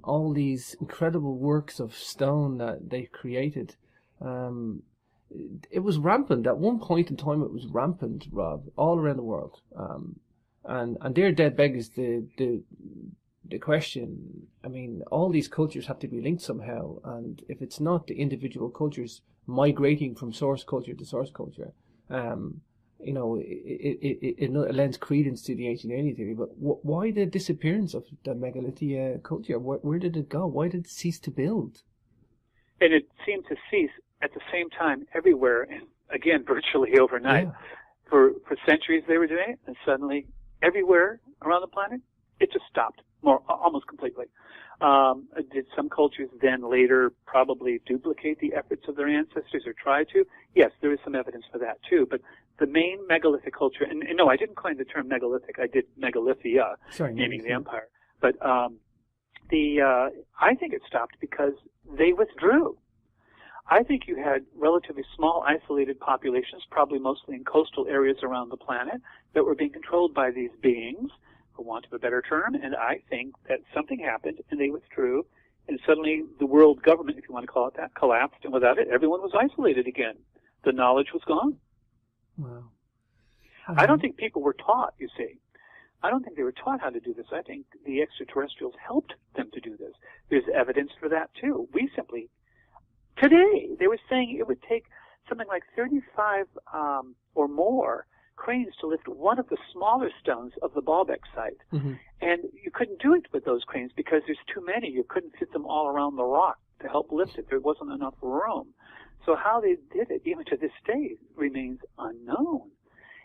all these incredible works of stone that they created, it was rampant. At one point in time, it was rampant, Rob, all around the world. And there dead beggars the question. I mean, all these cultures have to be linked somehow, and if it's not the individual cultures migrating from source culture to source culture, you know, it lends credence to the ancient alien theory. But why the disappearance of the megalithia culture? Where did it go? Why did it cease to build? And it seemed to cease at the same time everywhere, and again, virtually overnight. Yeah. For centuries they were doing it, and suddenly everywhere around the planet, it just stopped, almost completely. Did some cultures then later probably duplicate the efforts of their ancestors or try to? Yes, there is some evidence for that too. But the main megalithic culture, and no, I didn't coin the term megalithic. I did megalithia, meaning the empire. But I think it stopped because they withdrew. I think you had relatively small, isolated populations, probably mostly in coastal areas around the planet, that were being controlled by these beings, for want of a better term, and I think that something happened and they withdrew, and suddenly the world government, if you want to call it that, collapsed, and without it, everyone was isolated again. The knowledge was gone. Wow. I don't think people were taught, you see. I don't think they were taught how to do this. I think the extraterrestrials helped them to do this. There's evidence for that, too. We simply, today, they were saying it would take something like 35 or more cranes to lift one of the smaller stones of the Baalbek site. Mm-hmm. And you couldn't do it with those cranes because there's too many. You couldn't fit them all around the rock to help lift it. There wasn't enough room. So how they did it, even to this day, remains unknown.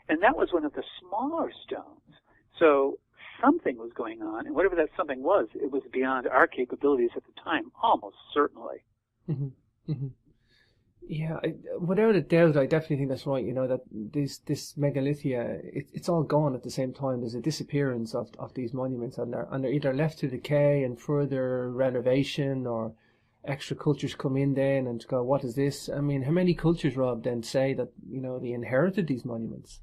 And that was one of the smaller stones. So something was going on, and whatever that something was, it was beyond our capabilities at the time, almost certainly. Mm-hmm. Mm-hmm. Yeah, without a doubt, I definitely think that's right. You know, that this megalithia, it's all gone at the same time. There's a disappearance of these monuments, and they're either left to decay and further renovation, or extra cultures come in then and go, what is this? I mean, how many cultures, Rob, then say that, you know, they inherited these monuments?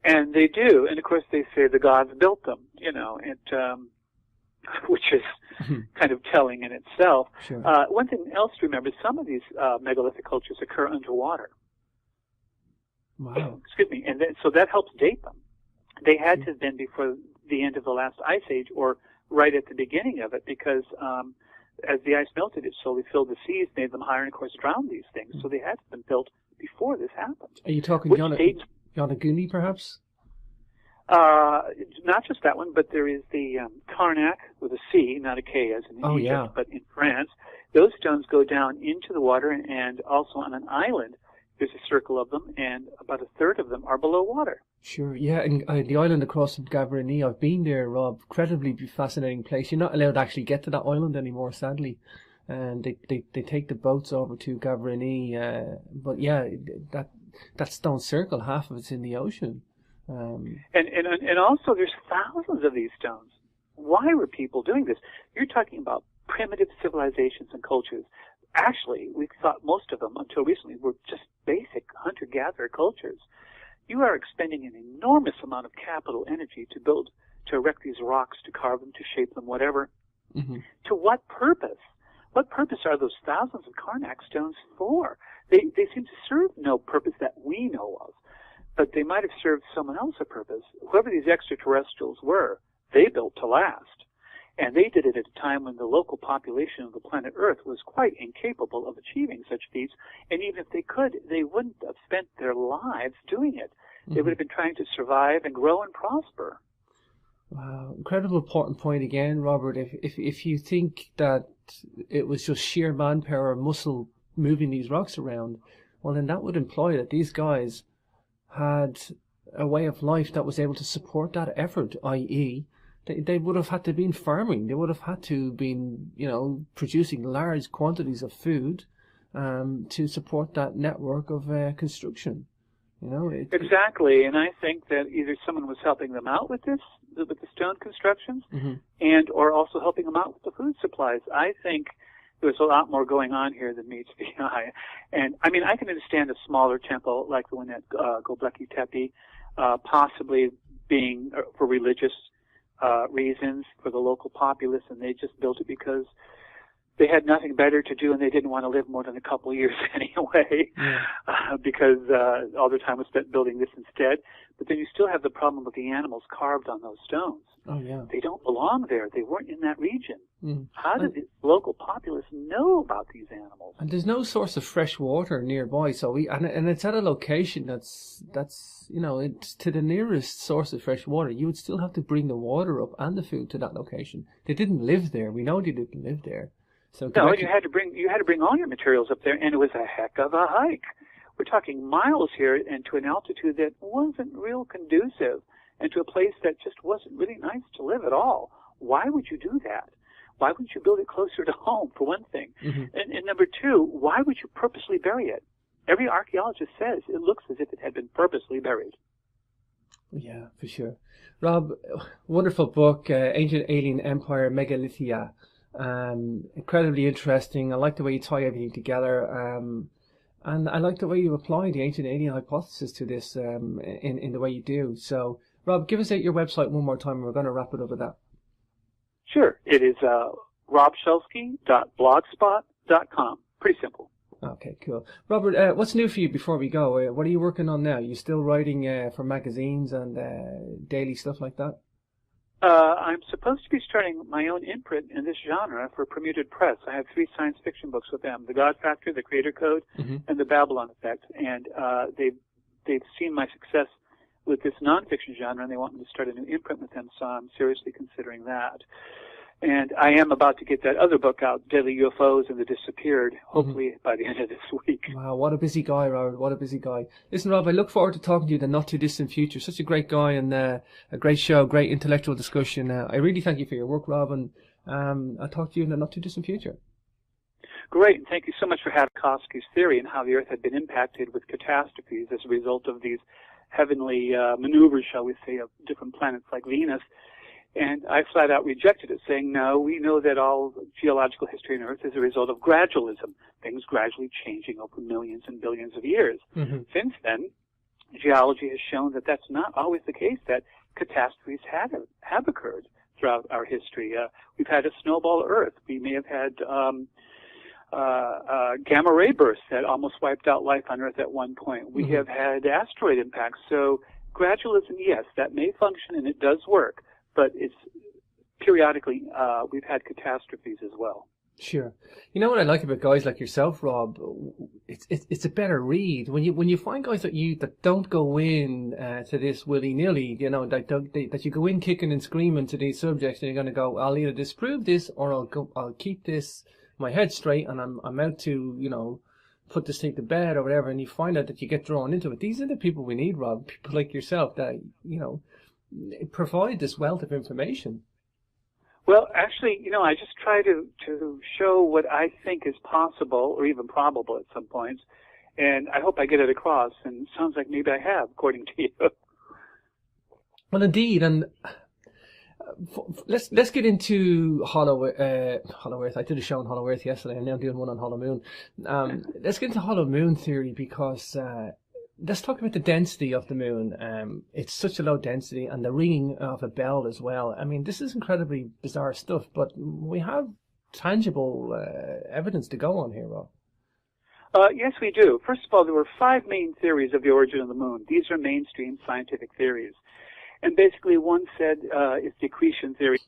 And they do, and of course they say the gods built them, you know, which is kind of telling in itself. Sure. One thing else to remember, some of these megalithic cultures occur underwater. Wow. Excuse me, and so that helps date them. They had to have been before the end of the last ice age or right at the beginning of it, because as the ice melted, it slowly filled the seas, made them higher, and of course drowned these things. So they had to have been built before this happened. Are you talking Yonaguni, perhaps? Not just that one, but there is the Karnak with a C, not a K as in Egypt, but in France. Those stones go down into the water, and also on an island, there's a circle of them, and about a third of them are below water. Sure, yeah, and the island across from Gavrini, I've been there, Rob. Incredibly fascinating place. You're not allowed to actually get to that island anymore, sadly. And they take the boats over to Gavrini, but yeah, that stone circle, half of it's in the ocean. And also there's thousands of these stones. Why were people doing this? You're talking about primitive civilizations and cultures. Actually, we thought most of them, until recently, were just basic hunter-gatherer cultures. You are expending an enormous amount of capital energy to erect these rocks, to carve them, to shape them, whatever. Mm-hmm. To what purpose? What purpose are those thousands of Karnak stones for? They seem to serve no purpose that we know of, but they might have served someone else a purpose. Whoever these extraterrestrials were, they built to last. And they did it at a time when the local population of the planet Earth was quite incapable of achieving such feats. And even if they could, they wouldn't have spent their lives doing it. They would have been trying to survive and grow and prosper. Wow, incredible important point again, Robert. If you think that it was just sheer manpower, muscle moving these rocks around, well, then that would imply that these guys had a way of life that was able to support that effort, i.e., they would have had to been farming. They would have had to been, you know, producing large quantities of food to support that network of construction. You know, exactly. And I think that either someone was helping them out with this, with the stone constructions, and or also helping them out with the food supplies. I think there's a lot more going on here than meets the eye. And I mean, I can understand a smaller temple like the one at Göbekli Tepe, possibly being for religious reasons for the local populace, and they just built it because they had nothing better to do, and they didn't want to live more than a couple of years anyway, because all their time was spent building this instead. But then you still have the problem with the animals carved on those stones. Oh, yeah. They don't belong there. They weren't in that region. Mm. How did the local populace know about these animals? And there's no source of fresh water nearby, so and it's at a location that's it's to the nearest source of fresh water. You would still have to bring the water up and the food to that location. They didn't live there. We know they didn't live there. So no, you had to bring all your materials up there, and it was a heck of a hike. We're talking miles here, and to an altitude that wasn't real conducive, and to a place that just wasn't really nice to live at all. Why would you do that? Why wouldn't you build it closer to home, for one thing? Mm-hmm. And number two, why would you purposely bury it? Every archaeologist says it looks as if it had been purposely buried. Yeah, for sure. Rob, wonderful book, Ancient Alien Empire, Megalithia. Incredibly interesting. I like the way you tie everything together. And I like the way you apply the ancient alien hypothesis to this in the way you do. So, Rob, give us out your website one more time, and we're going to wrap it up with that. Sure. It is robshelsky.blogspot.com. Pretty simple. Okay, cool. Robert, what's new for you before we go? What are you working on now? You still writing for magazines and daily stuff like that? I'm supposed to be starting my own imprint in this genre for Permuted Press. I have 3 science fiction books with them: The God Factor, The Creator Code, and The Babylon Effect. And they've seen my success with this nonfiction genre, and they want me to start a new imprint with them, so I'm seriously considering that. And I am about to get that other book out, Deadly UFOs and the Disappeared, hopefully by the end of this week. Wow, what a busy guy, Robert. What a busy guy. Listen, Rob, I look forward to talking to you in the not-too-distant future. Such a great guy and a great show, great intellectual discussion. I really thank you for your work, Rob, and I'll talk to you in the not-too-distant future. Great, and thank you so much for having Kosky's theory and how the Earth had been impacted with catastrophes as a result of these heavenly maneuvers, shall we say, of different planets like Venus. And I flat out rejected it, saying, no, we know that all geological history on Earth is a result of gradualism, things gradually changing over millions and billions of years. Since then, geology has shown that that's not always the case, that catastrophes have occurred throughout our history. We've had a snowball Earth. We may have had gamma ray bursts that almost wiped out life on Earth at one point. We have had asteroid impacts. So gradualism, yes, that may function and it does work. But it's periodically we've had catastrophes as well. Sure. You know what I like about guys like yourself, Rob? It's a better read when you find guys like you that don't go in to this willy nilly. You know that you go in kicking and screaming to these subjects, and you're going to go, I'll either disprove this or I'll keep this my head straight, and I'm out to put this thing to bed or whatever. And you find out that you get drawn into it. These are the people we need, Rob. People like yourself that provide this wealth of information. Well, actually, I just try to show what I think is possible or even probable at some points, and I hope I get it across, and it sounds like maybe I have, according to you. Well, indeed, and let's get into Hollow Earth. I did a show on Hollow Earth yesterday, and now I'm doing one on Hollow Moon. Let's get into Hollow Moon theory, because let's talk about the density of the moon. It's such a low density, and the ringing of a bell as well. I mean, this is incredibly bizarre stuff, but we have tangible evidence to go on here, Rob. Yes, we do. First of all, there were 5 main theories of the origin of the moon. These are mainstream scientific theories. And basically, one said it's the accretion theory.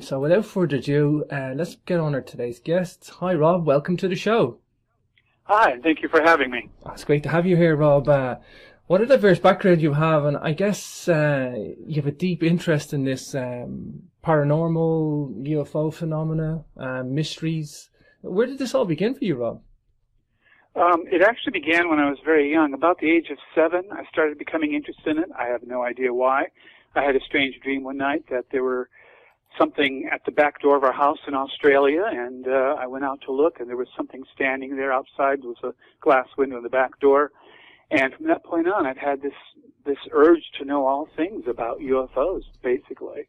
So without further ado, let's get on our today's guests. Hi, Rob. Welcome to the show. Hi, and thank you for having me. It's great to have you here, Rob. What a diverse background you have, and I guess you have a deep interest in this paranormal, UFO phenomena, mysteries. Where did this all begin for you, Rob? It actually began when I was very young. About the age of 7, I started becoming interested in it. I have no idea why. I had a strange dream one night that there were something at the back door of our house in Australia, and I went out to look, and there was something standing there outside. There was a glass window in the back door, and from that point on, I've had this urge to know all things about UFOs, basically.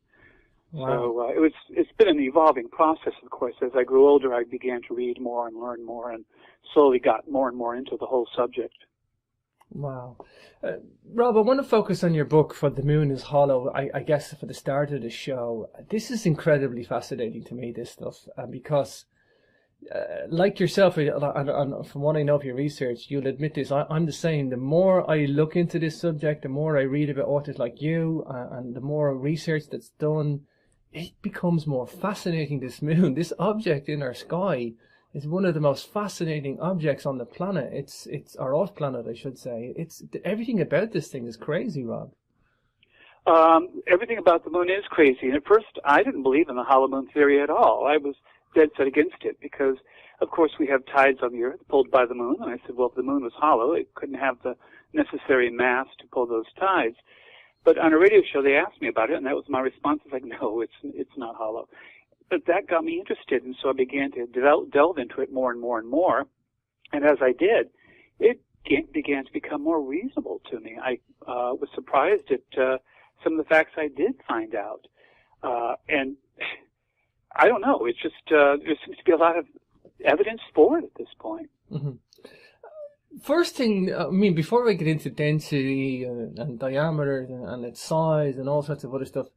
Wow. So it's been an evolving process, of course. As I grew older, I began to read more and learn more, and slowly got more and more into the whole subject. Wow. Rob, I want to focus on your book, For the Moon is Hollow, I guess for the start of the show. This is incredibly fascinating to me, this stuff, because Like yourself, and from what I know of your research, you'll admit this. I'm the same. The more I look into this subject, the more I read about authors like you, and the more research that's done, it becomes more fascinating. This moon, this object in our sky, is one of the most fascinating objects on the planet. It's our off planet, I should say. It's everything about this thing is crazy, Rob. Everything about the moon is crazy. And at first, I didn't believe in the hollow moon theory at all. I was dead set against it because, of course, we have tides on the Earth pulled by the moon. And I said, well, if the moon was hollow, it couldn't have the necessary mass to pull those tides. But on a radio show, they asked me about it, and that was my response. I was like, no, it's not hollow. But that got me interested, and so I began to delve into it more and more and more. And as I did, it began to become more reasonable to me. I was surprised at some of the facts I did find out. And I don't know, it's just, there seems to be a lot of evidence for it at this point. Mm-hmm. First thing, I mean, before I get into density and diameter and its size and all sorts of other stuff,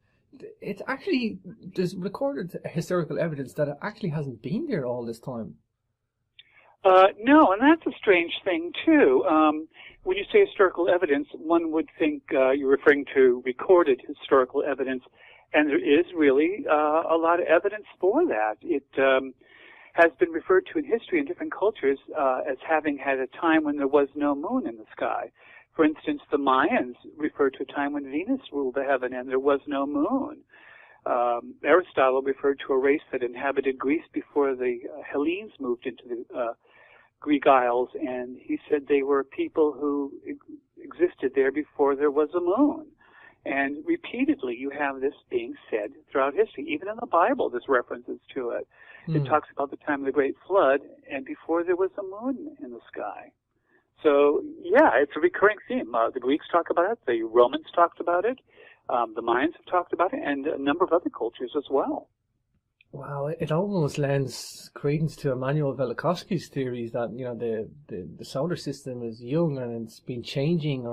it's actually, there's recorded historical evidence that it actually hasn't been there all this time. No, and that's a strange thing, too. When you say historical evidence, one would think you're referring to recorded historical evidence, and there is really a lot of evidence for that. It has been referred to in history in different cultures as having had a time when there was no moon in the sky. For instance, the Mayans referred to a time when Venus ruled the heaven and there was no moon. Aristotle referred to a race that inhabited Greece before the Hellenes moved into the Greek Isles, and he said they were people who existed there before there was a moon. And repeatedly you have this being said throughout history. Even in the Bible there's references to it. It talks about the time of the Great Flood and before there was a moon in the sky. So, yeah, it's a recurring theme. The Greeks talk about it, the Romans talked about it, the Mayans have talked about it, and a number of other cultures as well. Wow, it almost lends credence to Immanuel Velikovsky's theories that, you know, the solar system is young and it's been changing,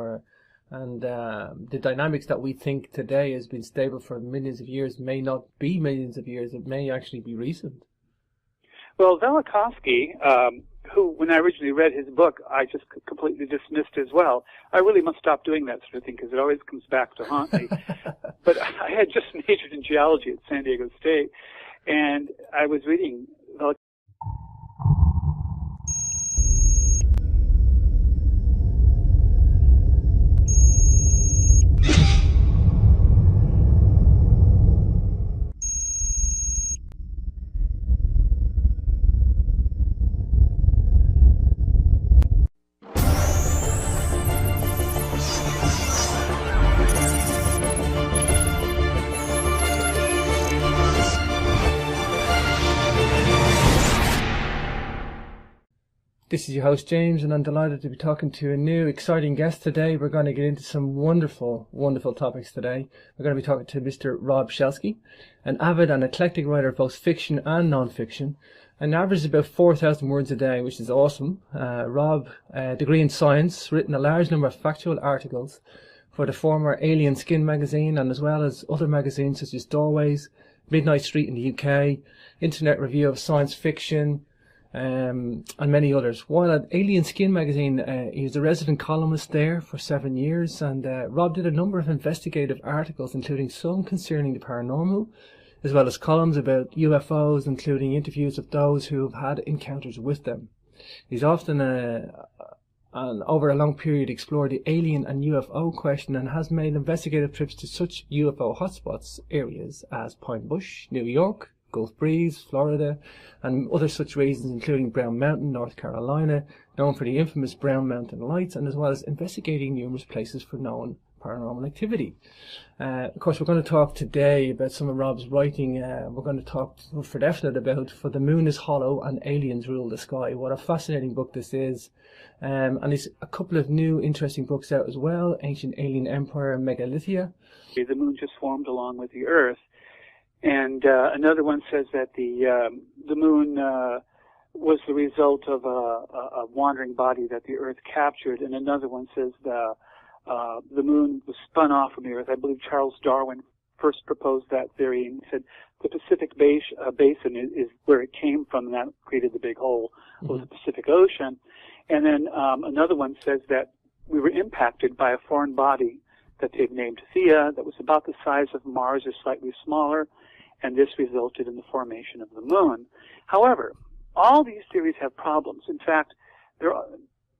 and the dynamics that we think today has been stable for millions of years may not be millions of years. It may actually be recent. Well, Velikovsky, who, when I originally read his book, I just completely dismissed as well. I really must stop doing that sort of thing because it always comes back to haunt me. But I had just majored in geology at San Diego State, and I was reading Velikovsky. This is your host, James, and I'm delighted to be talking to a new, exciting guest today. We're going to get into some wonderful, wonderful topics today. We're going to be talking to Mr. Rob Shelsky, an avid and eclectic writer of both fiction and non-fiction, and averages about 4,000 words a day, which is awesome. Rob, degree in science, written a large number of factual articles for the former Alien Skin magazine, and as well as other magazines such as Doorways, Midnight Street in the UK, Internet Review of Science Fiction, and many others. While at Alien Skin magazine, he was a resident columnist there for 7 years, and Rob did a number of investigative articles, including some concerning the paranormal, as well as columns about UFOs, including interviews of those who have had encounters with them. He's often, over a long period, explored the alien and UFO question and has made investigative trips to such UFO hotspots areas as Pine Bush, New York, Gulf Breeze, Florida, and other such regions, including Brown Mountain, North Carolina, known for the infamous Brown Mountain Lights, and as well as investigating numerous places for known paranormal activity. Of course, we're going to talk today about some of Rob's writing. We're going to talk for definite about For the Moon is Hollow and Aliens Rule the Sky. What a fascinating book this is. And there's a couple of new interesting books out as well. Ancient Alien Empire, Megalithia. The moon just formed along with the Earth. And another one says that the moon was the result of a wandering body that the Earth captured, and another one says the moon was spun off from the Earth. I believe Charles Darwin first proposed that theory, and he said the Pacific Basin is where it came from, and that created the big hole of the Pacific Ocean. And then another one says that we were impacted by a foreign body that they've named Theia that was about the size of Mars or slightly smaller, and this resulted in the formation of the moon. However, all these theories have problems. In fact,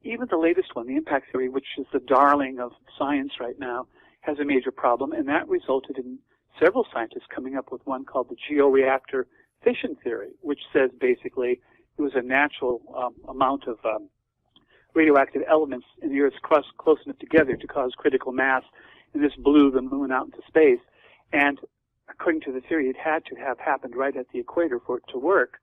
even the latest one, the impact theory, which is the darling of science right now, has a major problem, and that resulted in several scientists coming up with one called the georeactor fission theory, which says basically it was a natural amount of radioactive elements in the Earth's crust close enough together to cause critical mass, and this blew the moon out into space. And according to the theory, it had to have happened right at the equator for it to work.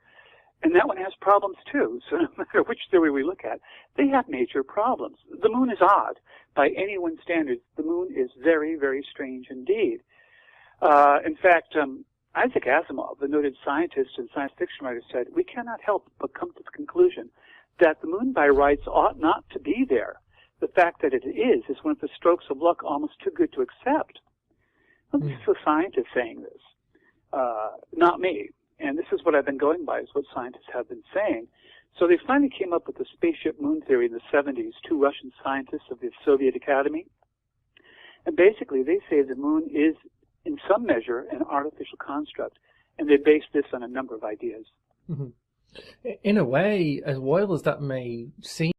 And that one has problems too. So no matter which theory we look at, they have major problems. The moon is odd. By anyone's standards, the moon is very, very strange indeed. In fact, Isaac Asimov, the noted scientist and science fiction writer, said, "We cannot help but come to the conclusion that the moon by rights ought not to be there. The fact that it is one of the strokes of luck almost too good to accept." Well, this is a scientist saying this, not me. And this is what I've been going by, is what scientists have been saying. So they finally came up with the spaceship moon theory in the 70s, two Russian scientists of the Soviet Academy. And basically they say the moon is, in some measure, an artificial construct. And they base this on a number of ideas. In a way, as wild as that may seem,